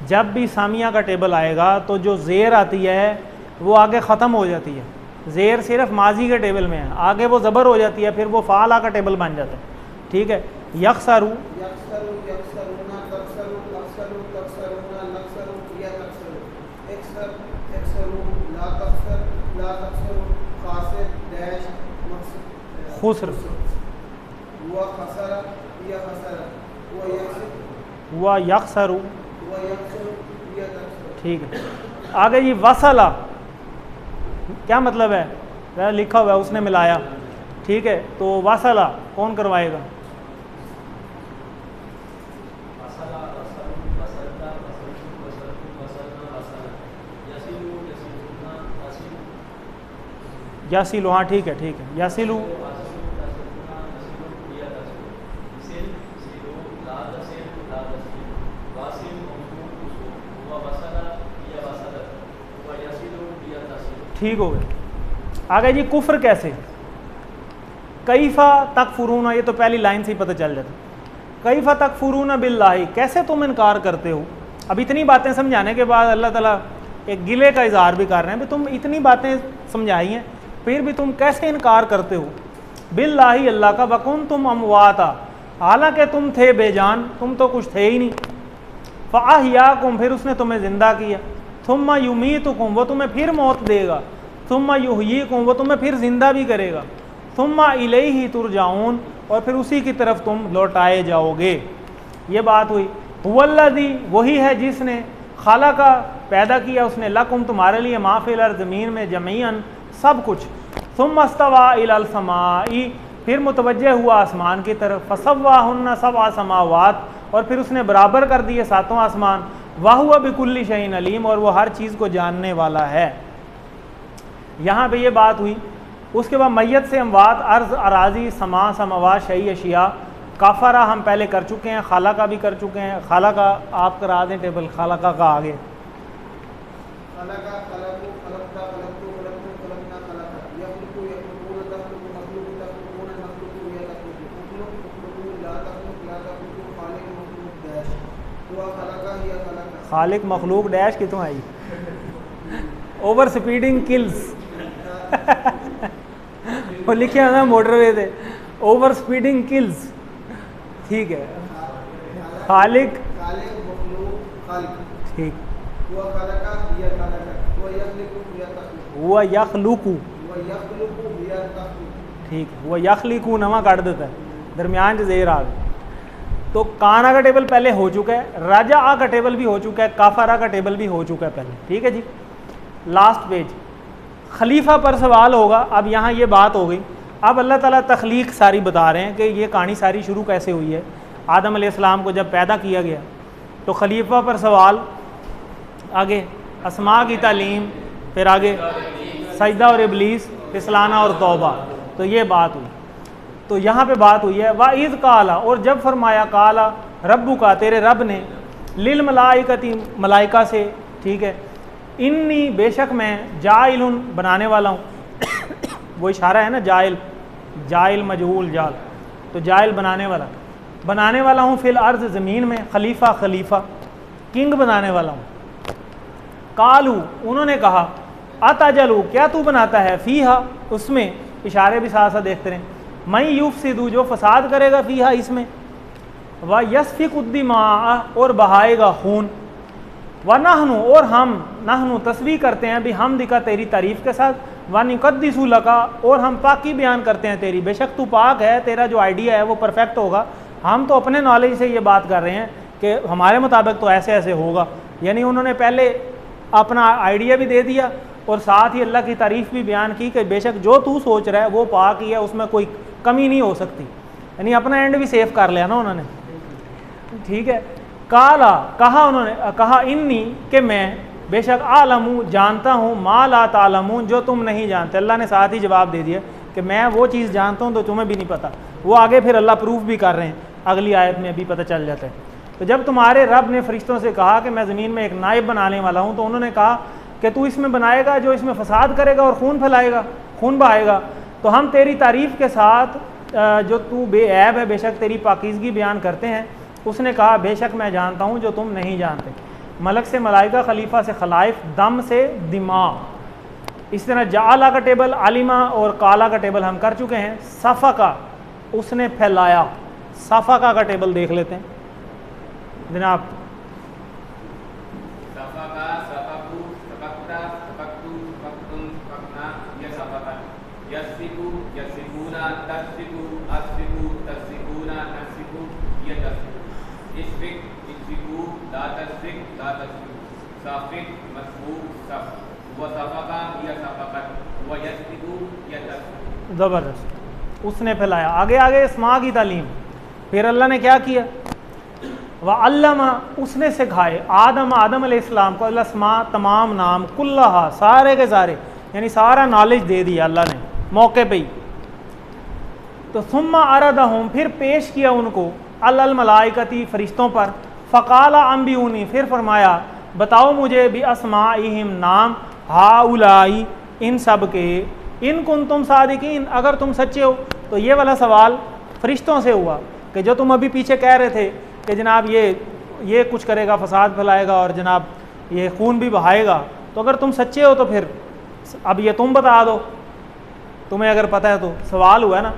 جب بھی سامیہ کا ٹیبل آئے گا تو جو زیر آتی ہے وہ آگے ختم ہو جاتی ہے. زیر صرف ماضی کے ٹیبل میں ہے، آگے وہ زبر ہو جاتی ہے، پھر وہ فعلہ کا ٹیبل بن جاتا ہے. ٹھیک ہے. یکسرو، یکسرو، یکسرونا، تکسرو، اکسرو، تکسرونا، نکسرو، یا تکسرو. اکسر، اکسرو، لا تکسر، لا تکسرو. خاسر، ڈیش، مقصد، خسر. ہوا خسرہ، یا خسرہ. ہوا یکسر، ہوا یکسرو. ہوا یکسرو، یا تکسرو. ٹھیک ہے. آگے جی وصلہ کیا مطلب ہے؟ لکھا ہوا ہے اس نے ملایا. ٹھیک ہے. تو وصلہ کون کروائے گا؟ یاسیلو. ہاں ٹھیک ہے ٹھیک ہے. یاسیلو. ٹھیک ہو گئے. آگے جی کفر کیسے؟ کیفا تکفرون، یہ تو پہلی لائن سے ہی پتہ چل جاتا. کیفا تکفرون باللہ، کیسے تم انکار کرتے ہو. اب اتنی باتیں سمجھانے کے بعد اللہ تعالیٰ ایک گلے کا اظہار بھی کر رہے ہیں، تم اتنی باتیں سمجھائی ہیں پھر بھی تم کیسے انکار کرتے ہو باللہ اللہ کا. وکنتم امواتا، حالانکہ تم تھے بے جان، تم تو کچھ تھے ہی نہیں. فاحیاکم، پھر اس نے تمہیں زندہ کیا. ثم یمیتکم، وہ تمہیں پھر موت دے گا. ثم یحییکم، وہ تمہیں پھر زندہ بھی کرے گا. ثم الیہ ترجعون، اور پھر اسی کی طرف تم لوٹائے جاؤ گے. یہ بات ہوئی. هو الذی، وہی ہے جس نے خلق، پیدا کیا اس نے، لکم تمہارے لیے، ما فی الارض، زمین میں، جمیعا سب کچھ. ثم استوى الی السماء، پھر متوجہ ہوا آسمان کی طرف. فسواہن سبع سماوات، اور پھر اس نے برابر کر دیے ساتوں آسمان. وَهُوَ بِكُلِّ شَيْءٍ عَلِيمٌ، اور وہ ہر چیز کو جاننے والا ہے. یہاں پہ یہ بات ہوئی. اس کے بعد میت سے اموات، ارض، اراضی، سما، سماوات، شیء، اشیاء. کافرہ ہم پہلے کر چکے ہیں، خالقہ بھی کر چکے ہیں. خالقہ آپ کرا دیں ٹیبل، خالقہ کا آگے. خلقہ، خلقو، خلقتا، خلقتو، خلقتو، خلقنا، خلقہ. یخلقو، یخلقون، تخلق، مخلوق، تخلقون، نخلق، یا تخلق. اخلق، اخلقو، لا تخلق، لا تخلقو. خالق، مخلوق، ڈیش. ہوا خلقہ، یا خلقہ. خالق مخلوق ڈیش کتوں آئی؟ Over speeding kills. وہ لکھے ہونا موٹر وے تھے، اوور سپیڈنگ کلز. ٹھیک ہے. خالق، خالق، مخلوق، خالق. ٹھیک. ہوا خلقہ، یا خلقہ. ہوا یخلقو، یا تخلق. ہوا یخلقو. ہوا یخلقو، یا تخلق. ٹھیک. ہوا یخلقو نواں کاٹ دیتا ہے، درمیان جو زیر آ گئی. تو کانا کا ٹیبل پہلے ہو چکا ہے، راجع کا ٹیبل بھی ہو چکا ہے، کافرہ کا ٹیبل بھی ہو چکا ہے پہلے. ٹھیک ہے جی. Last page. خلیفہ پر سوال ہوگا. اب یہاں یہ بات ہو گئی. اب اللہ تعالیٰ تخلیق ساری بتا رہے ہیں کہ یہ کہانی ساری شروع کیسے ہوئی ہے. آدم علیہ السلام کو جب پیدا کیا گیا تو خلیفہ پر سوال، آگے اسماء کی تعلیم، پھر آگے سجدہ اور ابلیس، فسلانہ اور توبہ. تو یہ بات ہوئی. تو یہاں پہ بات ہوئی ہے وَإِذْ قَالَ، اور جب فرمایا، قَالَ رَبُّكَ، تیرے رب نے، لِلْمَلَائِكَةِ، ملائکہ سے. ٹھیک ہے. انی، بے شک میں، جاعل، بنانے والا ہوں. وہ اشارہ ہے نا جائل، جائل مجہول جال، تو جائل بنانے والا، بنانے والا ہوں. فی الارض، زمین میں. خلیفہ، خلیفہ، کنگ بنانے والا ہوں. قالو، انہوں نے کہا، اتجلو، کیا تو بناتا ہے، فیہا، اس میں. اشارے بھی ساتھ ساتھ دیکھتے رہیں. من یفسد، جو فساد کرے گا، فیہا، اس میں. ویسفک الدماء، اور بہائے گا خون. ونحن، اور ہم، نحن تسبیح کرتے ہیں، بحمدک، تیری تعریف کے ساتھ. ونقدس لک، اور ہم پاکی بیان کرتے ہیں تیری. بے شک تو پاک ہے، تیرا جو آئیڈیا ہے وہ پرفیکٹ ہوگا، ہم تو اپنے نالج سے یہ بات کر رہے ہیں کہ ہمارے مطابق تو ایسے ایسے ہوگا. یعنی انہوں نے پہلے اپنا آئیڈیا بھی دے دیا اور ساتھ ہی اللہ کی تعریف بھی بیان کی کہ بے شک جو تو سوچ رہا ہے وہ پاک ہی ہے, اس میں کوئی کمی نہیں ہو سکتی. یعنی اپنا اینڈ بھی سیف کر لیا نا انہوں نے. ٹھیک ہے. کالا کہا انہوں نے, کہا انی کہ میں بے شک عالم جانتا ہوں ما لا تعلمون جو تم نہیں جانتے. اللہ نے ساتھ ہی جواب دے دیا کہ میں وہ چیز جانتا ہوں تو تمہیں بھی نہیں پتہ. وہ آگے پھر اللہ پروف بھی کر رہے ہیں, اگلی آیت میں بھی پتہ چل جاتا ہے. تو جب تمہارے رب نے فرشتوں سے کہا کہ میں زمین میں ایک نائب بنانے والا ہوں, تو انہوں نے کہا کہ تو اس میں بنائے گا جو اس میں فساد کرے گا اور خون پھیلائے گا, خون بہائے گا. تو ہم تیری تعریف کے ساتھ جو تو بے عیب ہے, بے شک تیری پاکیزگی بیان کرتے ہیں. اس نے کہا بے شک میں جانتا ہوں جو تم نہیں جانتے. ملک سے ملائکہ, خلیفہ سے خلائف, دم سے دماغ. اس طرح جعلا کا ٹیبل, عالمہ اور کالا کا ٹیبل ہم کر چکے ہیں. صفا کا اس نے پھیلایا, صفا کا ٹیبل دیکھ لیتے ہیں جناب. سفقا سفقو سفقتا سفقتو سفقتم سفقنا یسفقا یسفقو یسفقونا تسفقو اسفقو تسفقونا نسفقو یتسفقو اشفق اشفقو لا تسفق لا تسفقو صافق مسفوق صف وصفقا یسفقت ویسفقو یتسفقو. زبردست. اس نے پھیلایا. آگے آگے اسماء کی تعلیم. پھر اللہ نے کیا کیا؟ وعلم, اس نے سکھائے آدم علیہ السلام کو الاسماء, تمام نام, کلہا سارے کے سارے, یعنی سارا نالج دے دیا اللہ نے موقع پہ ہی. تو ثم عرضہم, پھر پیش کیا ان کو, علی الملائکتی, فرشتوں پر. فقال انبئونی, پھر فرمایا بتاؤ مجھے باسمائہم, نام, ہؤلائی, ان سب کے, ان کنتم صادقین, اگر تم سچے ہو. تو یہ والا سوال فرشتوں سے ہوا کہ جو تم ابھی پیچھے کہہ رہے تھے کہ جناب یہ کچھ کرے گا, فساد پھیلائے گا اور جناب یہ خون بھی بہائے گا, تو اگر تم سچے ہو تو پھر اب یہ تم بتا دو, تمہیں اگر پتہ ہے تو. سوال ہوا ہے نا.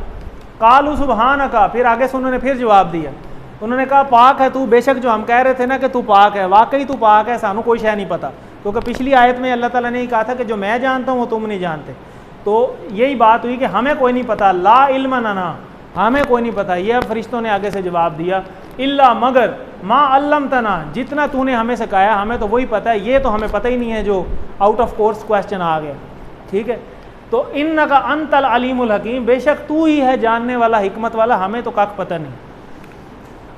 قالوا سبحانک, پھر آگے سے انہوں نے پھر جواب دیا. انہوں نے کہا پاک ہے تو, بے شک جو ہم کہہ رہے تھے نا کہ تو پاک ہے, واقعی تو پاک ہے, سانو کوئی شے نہیں پتہ. کیونکہ پچھلی آیت میں اللہ تعالیٰ نے ہی کہا تھا کہ جو میں جانتا ہوں وہ تم نہیں جانتے. تو یہی بات ہوئی کہ ہمیں کوئی نہیں پتہ, لا علم لنا, ہمیں کوئی نہیں پتہ. یہ اب فرشتوں نے آگے سے جواب دیا, الا مگر, ما علمتنا, جتنا تو نے ہمیں سکھایا ہمیں تو وہی پتہ ہے, یہ تو ہمیں پتہ ہی نہیں ہے جو آؤٹ آف کورس کویسچن آ گیا. ٹھیک ہے. تو انک انت العلیم الحکیم, بے شک تو ہی ہے جاننے والا, حکمت والا, ہمیں تو کک پتہ نہیں.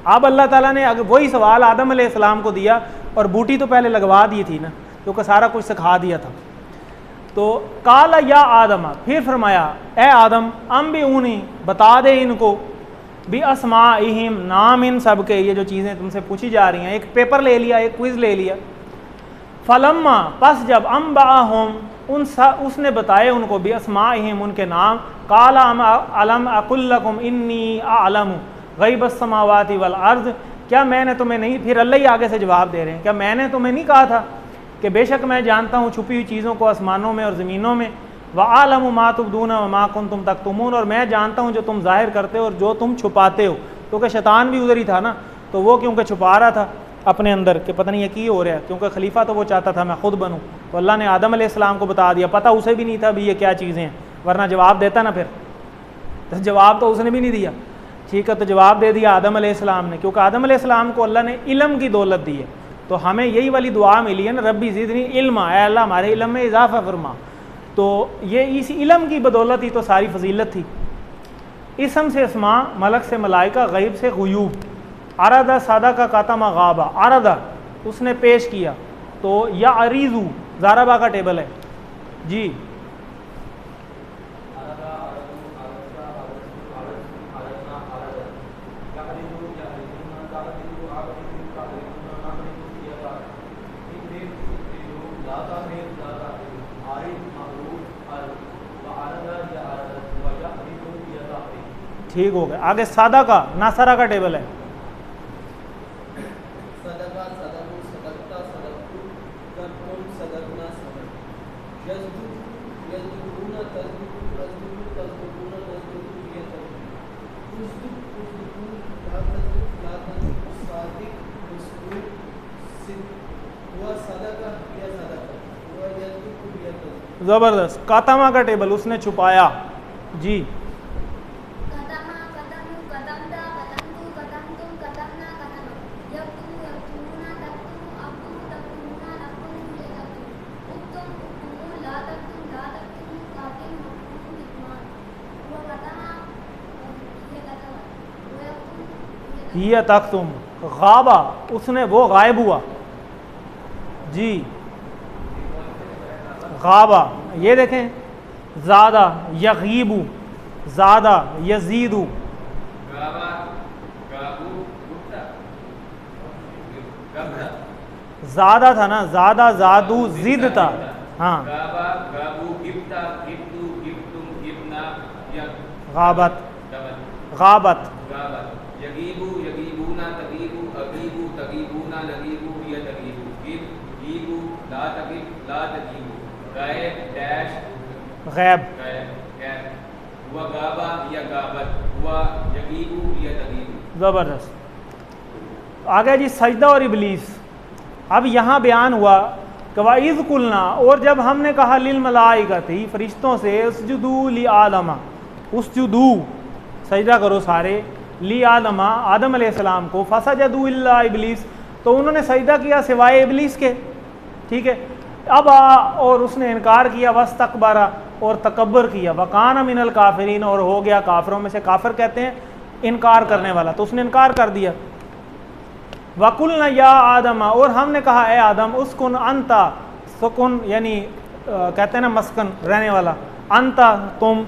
اب اللہ تعالیٰ نے وہی سوال آدم علیہ السلام کو دیا, اور بوٹی تو پہلے لگوا دی تھی نا, کیونکہ سارا کچھ سکھا دیا تھا. تو قال یا آدم, پھر فرمایا اے آدم, انبئونی, بتا دے ان کو, باسمائہم, نام ان سب کے, یہ جو چیزیں تم سے پوچھی جا رہی ہیں. ایک پیپر لے لیا, ایک کوئز لے لیا. فلما, پس جب, انبأہم, اس نے بتائے ان کو, باسمائہم, ان کے نام. قال الم اقل لکم انی اعلم غیب السماوات والارض, کیا میں نے تمہیں نہیں, پھر اللہ ہی آگے سے جواب دے رہے ہیں, کیا میں نے تمہیں نہیں کہا تھا کہ بے شک میں جانتا ہوں چھپی ہوئی چیزوں کو آسمانوں میں اور زمینوں میں. وَعَالَمُ مَا تُبْدُونَ وَمَا كُنْتُمْ تَكْتُمُونَ, اور میں جانتا ہوں جو تم ظاہر کرتے ہو اور جو تم چھپاتے ہو. کیونکہ شیطان بھی ادھر ہی تھا نا, تو وہ کیونکہ چھپا رہا تھا اپنے اندر کہ پتہ نہیں یہ کی ہو رہا ہے, کیونکہ خلیفہ تو وہ چاہتا تھا میں خود بنوں. تو اللہ نے آدم علیہ السلام کو بتا دیا, پتہ اسے بھی نہیں تھا بھی یہ کیا چیزیں ہیں, ورنہ جواب دیتا نا. پھر تو جواب تو اس نے بھی نہیں دیا. ٹھیک ہے. تو جواب دے دیا آدم علیہ السلام نے, کیونکہ آدم علیہ السلام کو اللہ نے علم کی دولت دی ہے. تو ہمیں یہی والی دعا ملی ہے نا, ربی زدنی علما, اے اللہ ہمارے علم میں اضافہ فرما. تو یہ اس علم کی بدولت ہی تو ساری فضیلت تھی. اسم سے اسماء, ملک سے ملائکہ, غیب سے غیوب. عرضہ سادہ کا کاتما غابہ, عرضہ اس نے پیش کیا. تو یا عریضو, زاربا کا ٹیبل ہے جی. ٹھیک ہو گیا. آگے سادہ کا, ناصرہ کا ٹیبل ہے. صدقہ صدقو صدقتا صدقتو تم صدقنا صدق یزدق یزدقون تصدقو تصدقو تصدقون تصدقو یتصدق تصدقو لا تصدق لا تصدق صادق مصدوق صدق ہوا صدقہ یا صدقہ ہوا یزدق یتصدق. زبردست. کاتما کا ٹیبل اس نے چھپایا جی. ہی تختم، غابہ اس نے وہ غائب ہوا، جی غابہ، یہ دیکھیں زادہ یغیبو، زادہ یزیدو، غابا غابو گپتا گبتا زادہ تھا نا، زادہ زادو زد تھا، ہاں غابا غابو گپتا گپتو گپتم گپنا یا غابت، غابت غابت، غابت یغیبو یغیبونا تغیبو اغیبو تغیبونا لغیبو یا تغیبو غیب غیبو لا تغیب لا تغیبو غائب ڈیش غیب، غائب غیب ہوا غابا یا غابت ہوا یغیبو یا تغیبو. زبردست. آگے جی سجدہ اور ابلیس. اب یہاں بیان ہوا کہ وَإِذْ قُلْنَا، اور جب ہم نے کہا لِلْمَلَائِکَةِ فرشتوں سے اسجدوا لِآدَمَ، اسجدوا سجدہ کرو سارے، لِآدَمَ آدم علیہ السلام کو، فَسَجَدُوا إِلَّا إِبْلِيسَ تو انہوں نے سجدہ کیا سوائے ابلیس کے، ٹھیک ہے. اب اور اس نے انکار کیا، وَاسْتَكْبَرَ اور تکبر کیا، وَكَانَ مِنَ الْكَافِرِينَ اور ہو گیا کافروں میں سے. کافر کہتے ہیں انکار کرنے والا، تو اس نے انکار کر دیا. وَقُلْنَا يَا آدَمَ اور ہم نے کہا اے آدم، اسکن انتا، سکن یعنی کہتے ہیں نا مسکن رہنے والا، انتا تم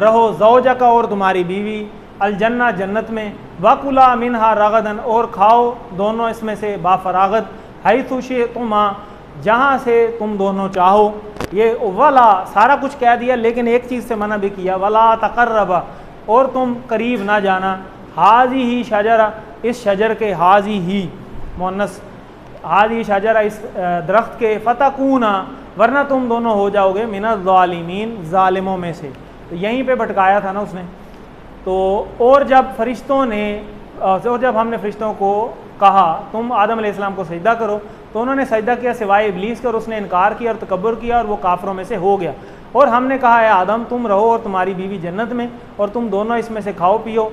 رہو، زوجہ کا اور تمہاری بیوی، الجنہ جنت میں، وَكُلَا مِنْهَا رَغَدًا اور کھاؤ دونوں اس میں سے بافراغت، حَيْثُ شِئْتُمَا جہاں سے تم دونوں چاہو. یہ ولا سارا کچھ کہہ دیا لیکن ایک چیز سے منع بھی کیا، وَلَا تَقَرَّبَا اور تم قریب نہ جانا، ہی شجرہ اس شجر کے، ہی مؤنث، ہی شجرہ اس درخت کے، فتکونا ورنہ تم دونوں ہو جاؤ گے من الظالمین ظالموں میں سے. تو یہیں پہ بھٹکایا تھا نا اس نے. تو اور جب ہم نے فرشتوں کو کہا تم آدم علیہ السلام کو سجدہ کرو تو انہوں نے سجدہ کیا سوائے ابلیس کے، اور اس نے انکار کیا اور تکبر کیا اور وہ کافروں میں سے ہو گیا. اور ہم نے کہا اے آدم تم رہو اور تمہاری بیوی جنت میں، اور تم دونوں اس میں سے کھاؤ پیو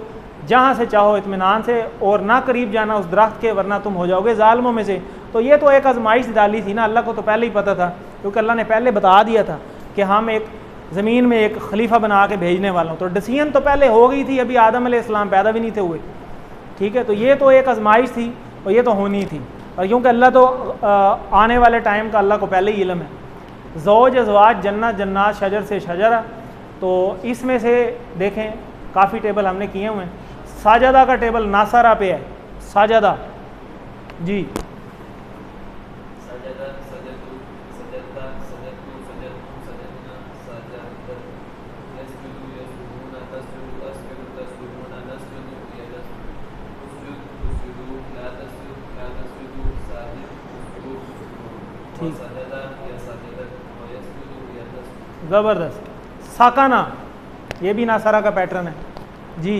جہاں سے چاہو اطمینان سے، اور نہ قریب جانا اس درخت کے ورنہ تم ہو جاؤ گے ظالموں میں سے. تو یہ تو ایک آزمائش ڈالی تھی نا، اللہ کو تو پہلے ہی پتہ تھا، کیونکہ اللہ نے پہلے بتا دیا تھا کہ ہم ایک زمین میں ایک خلیفہ بنا کے بھیجنے والا ہوں. تو ڈسیزن تو پہلے ہو گئی تھی، ابھی آدم علیہ السلام پیدا بھی نہیں تھے ہوئے، ٹھیک ہے. تو یہ تو ایک آزمائش تھی اور یہ تو ہونی تھی، اور کیونکہ اللہ تو آنے والے ٹائم کا اللہ کو پہلے ہی علم ہے. زوج ازواج جنت جنات شجر سے شجرہ، تو اس میں سے دیکھیں کافی ٹیبل ہم نے کیے ہوئے ہیں. ساجدہ کا ٹیبل ناصرہ پہ ہے، ساجدہ جی سجدہ سجدو سجدتا سجدتو سجدتم سجدنا سجدت یسجدو یسجدون تسجدو اسجدو تسجدون نسجدو یسجدو اسجد اسجدو لا تسجد لا تسجدو ساجد اسجدو ٹھیک، سجدہ یا سجدت و یسجدو یا تسجد. زبردست. ساکانہ یہ بھی ناصرہ کا پیٹرن ہے جی.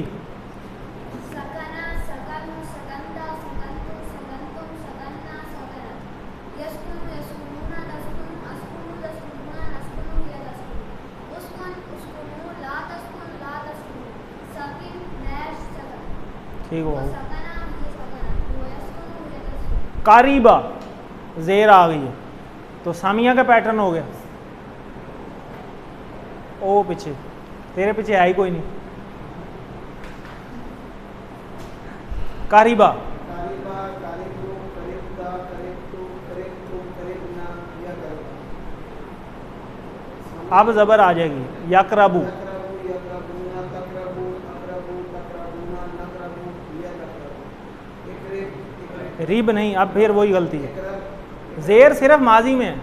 سکنا سکنو سکنتا سکنتو سکنتم سکنا سکنت یسکنو یسکنون نسکنو اسکنو تسکنون نسکنو یا تسکنو اسکن اسکنو لا تسکن لا تسکنو سکن نیش سکن ٹھیک ہو. سکنا یہ سکنت وہ یسکنو یا تسکنو. قاریبہ زیر آ گئی ہے تو سامیہ کا پیٹرن ہو گیا. او پیچھے تیرے پیچھے آئی کوئی نہیں. قاریبہ قریبا قریبو قریبتا قریبتو قریبتو قریبنا یا قریبا. اب زبر آ جائے گی، یقربو، یقربو یقربونا تقربو اقربو تقربونا نقربو یا نقربو. اقرب اقرب ریب نہیں، اب پھر وہی غلطی ہے. اقرب زیر صرف ماضی میں ہے.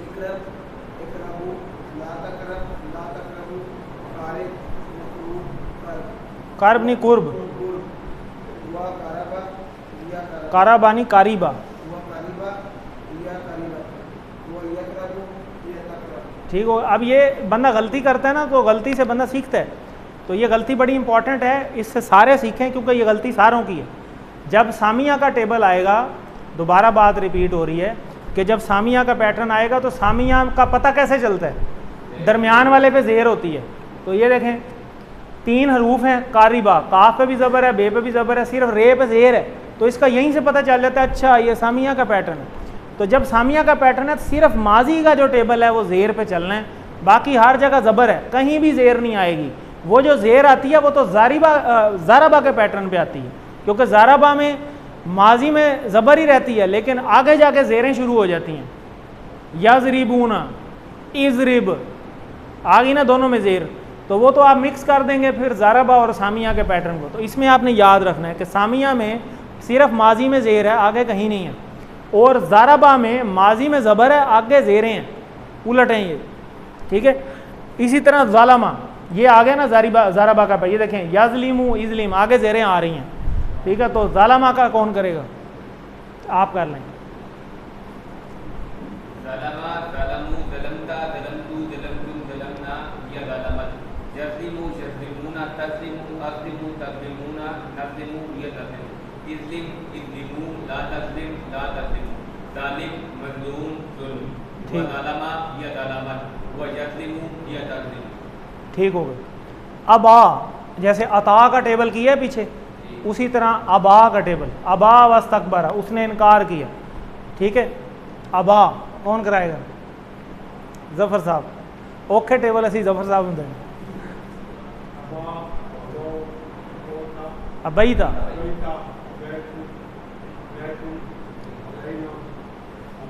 اقرب اقربو لا تقرب لا تقربو قارب مقروب قرب قرب نہیں قرب، ہوا قربا یا قربا قربانی قاریبہ. ہوا قریبا یا قریبا ہوا یقربو یا تقرب. ٹھیک ہو. اب یہ بندہ غلطی کرتا ہے نا تو غلطی سے بندہ سیکھتا ہے، تو یہ غلطی بڑی امپورٹنٹ ہے، اس سے سارے سیکھیں کیونکہ یہ غلطی ساروں کی ہے. جب سامیہ کا ٹیبل آئے گا، دوبارہ بات ریپیٹ ہو رہی ہے کہ جب سامیہ کا پیٹرن آئے گا تو سامیہ کا پتہ کیسے چلتا ہے؟ درمیان والے پہ زیر ہوتی ہے. تو یہ دیکھیں 3 حروف ہیں قاریبہ، کاف پہ بھی زبر ہے، بے پہ بھی زبر ہے، صرف رے پہ زیر ہے، تو اس کا یہیں سے پتہ چل جاتا ہے اچھا یہ سامیہ کا پیٹرن ہے. تو جب سامیہ کا پیٹرن ہے صرف ماضی کا جو ٹیبل ہے وہ زیر پہ چلنا ہے، باقی ہر جگہ زبر ہے، کہیں بھی زیر نہیں آئے گی. وہ جو زیر آتی ہے وہ تو ضاربہ کے پیٹرن پہ آتی ہے، کیونکہ ضربہ میں ماضی میں زبر ہی رہتی ہے لیکن آگے جا کے زیریں شروع ہو جاتی ہیں. یضربون، اضرب، آگی نا دونوں میں زیر، تو وہ تو آپ مکس کر دیں گے پھر ضربہ اور سامیہ کے پیٹرن کو. تو اس میں آپ نے یاد رکھنا ہے کہ سامیہ میں صرف ماضی میں زیر ہے، آگے کہیں نہیں ہے، اور ضربہ میں ماضی میں زبر ہے، آگے زیریں ہیں، الٹ ہیں یہ. ٹھیک ہے. اسی طرح ظالمہ، یہ آگے نا ضربہ کا پہ، یہ دیکھیں یظلمو اظلم، آگے زیریں آ رہی ہیں. ٹھیک ہے. تو ظالمہ کا کون کرے گا؟ آپ کر لیں. ظلما، ظلمو، ظلمتا، ظلمتو، ظلمتم، ظلمنا، یا ظلمت. یظلمو، یظلمون، تظلمو، اظلمو، تظلمون، نظلمو، یا نظلم. اظلم، اظلمو، لا تظلم، لا تظلم. ظالم، مظلوم، ظلم. وظلما، یا ظلمت. ویظلمو، یا تظلم. ٹھیک ہو گئے. ابا، جیسے عطا کا ٹیبل کیا ہے پیچھے، اسی طرح ابا کا ٹیبل، ابا واستکبر، اس نے انکار کیا. ٹھیک ہے. ابا کون کرائے گا؟ ظفر صاحب. اوکھے ٹیبل اسی ظفر صاحب ہوں. ابیتا،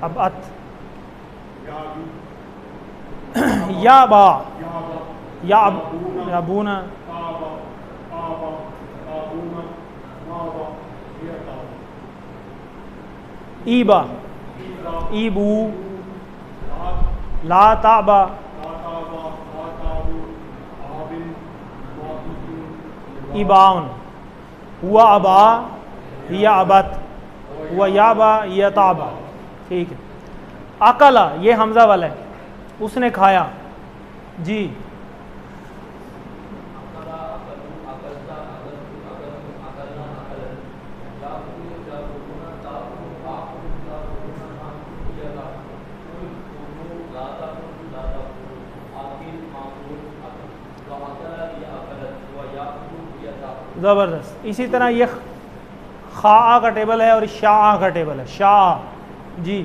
ابعت، یا با، یا بونا، ایبا، ایبو، لا تعبا، ایباؤن، ہوا ابا یا ابت، ہوا یابا یا تابا. ٹھیک ہے. اکلا، یہ حمزہ والا ہے، اس نے کھایا. جی زبردست. اسی طرح یہ خاء کا ٹیبل ہے اور شاء کا ٹیبل ہے. شاء، جی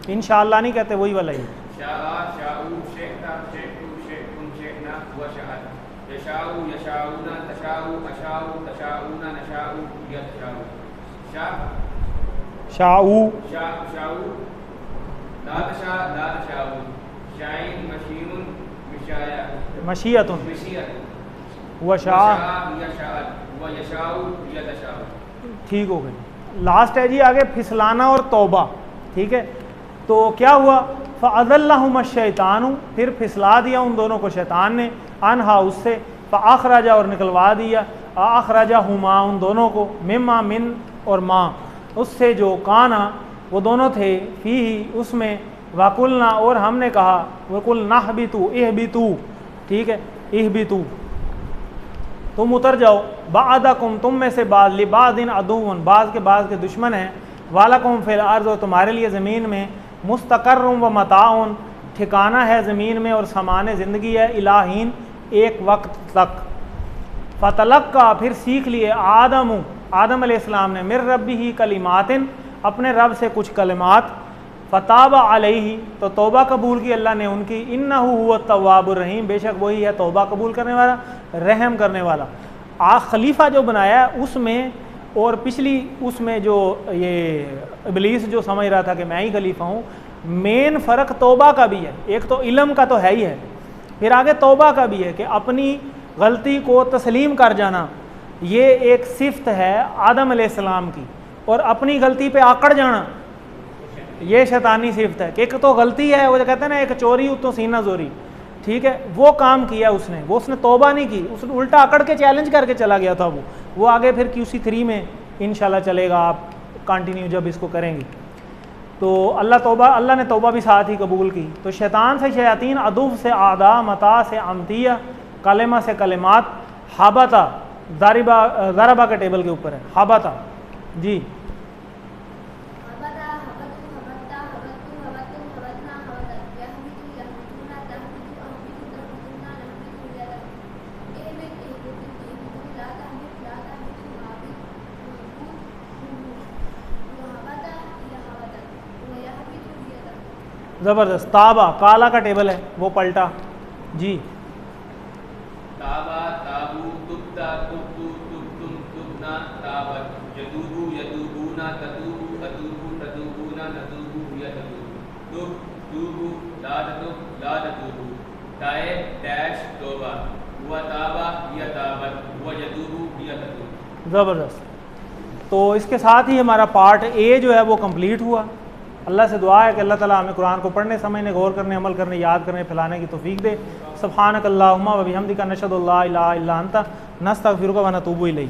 انشاءاللہ نہیں کہتے، وہی والا ہی. شاء، شاؤ، شئتا، شئتو، شئتم، شئنا، وشأت. یشاؤ، یشاؤون، تشاؤ، اشاؤ، تشاؤون، نشاؤ، یشاؤ. شاء، شاء، شاؤ، لا تشاء، لا تشاؤون. شائن، مشیون، مشایا، مشیۃ، مشیت. وشاء. یشاء، ویشاؤ، یتشاؤ. ٹھیک ہو گئی. لاسٹ ہے جی آگے پھسلانا اور توبہ. ٹھیک ہے. تو کیا ہوا؟ فَأَضَلَّهُمَا الشَّيْطَانُ، پھر پھسلا دیا ان دونوں کو شیطان نے، انہا اس سے، فَأَخْرَجَ اور نکلوا دیا، أَخْرَجَهُمَا ان دونوں کو، مما من اور ماں اس سے جو کانا وہ دونوں تھے، فیہ اس میں، وَقُلْنَا اور ہم نے کہا، وَقُلْنَا اهْبِطُوا اهْبِطُوا. ٹھیک ہے. اهْبِطُوا تم اتر جاؤ، بعدکم تم میں سے بعض، لبعض عدو بعض کے دشمن ہیں، والکم فی الارض اور تمہارے لیے زمین میں، مستقر و متاع ٹھکانہ ہے زمین میں اور سامان زندگی ہے، الہین ایک وقت تک. فتلقا پھر سیکھ لیے، آدم علیہ السلام نے، من ربہ کلمات اپنے رب سے کچھ کلمات، فتاب علیہ تو توبہ قبول کی اللہ نے ان کی، انہ هو التواب الرحیم بے شک وہی ہے توبہ قبول کرنے والا، رحم کرنے والا. خلیفہ جو بنایا ہے اس میں اور پچھلی اس میں جو یہ ابلیس جو سمجھ رہا تھا کہ میں ہی خلیفہ ہوں، مین فرق توبہ کا بھی ہے. ایک تو علم کا تو ہے ہی ہے، پھر آگے توبہ کا بھی ہے کہ اپنی غلطی کو تسلیم کر جانا. یہ ایک صفت ہے آدم علیہ السلام کی، اور اپنی غلطی پہ آکڑ جانا یہ شیطانی صفت ہے. کہ ایک تو غلطی ہے، وہ کہتے ہیں نا ایک چوری اتو سینہ زوری. ٹھیک ہے. وہ کام کیا اس نے توبہ نہیں کی، اس نے الٹا اکڑ کے چیلنج کر کے چلا گیا تھا. وہ آگے پھر QC3 میں انشاءاللہ چلے گا، آپ کنٹینیو جب اس کو کریں گے. تو اللہ نے توبہ بھی ساتھ ہی قبول کی. تو شیطان سے شیاطین، عدو سے اعداء، متاع سے امتیہ، کلمہ سے کلمات، حبتا ضربہ کے ٹیبل کے اوپر ہے حبتا. جی زبردست. تابا کالا کا ٹیبل ہے وہ پلٹا. جی تابا، تابو، تبتا، تبتو، تبتم، تبنا، تتوبوا أتوبوا تتوبون نتوبوا هي تتوب توبوا لا تتوب لا تتوبوا تائب ڈیش توبہ ہوا تابہ ہی تابت ہوا یتوبو ہی تتوب. زبردست. تو اس کے ساتھ ہی ہمارا پارٹ اے جو ہے وہ کمپلیٹ ہوا. اللہ سے دعا ہے کہ اللہ تعالیٰ ہمیں قرآن کو پڑھنے سمجھنے غور کرنے عمل کرنے یاد کرنے پھیلانے کی توفیق دے. سبحانک اللہم و بحمدک نشہد ان لا الہ الا انت نستغفرک و نتوب الیک.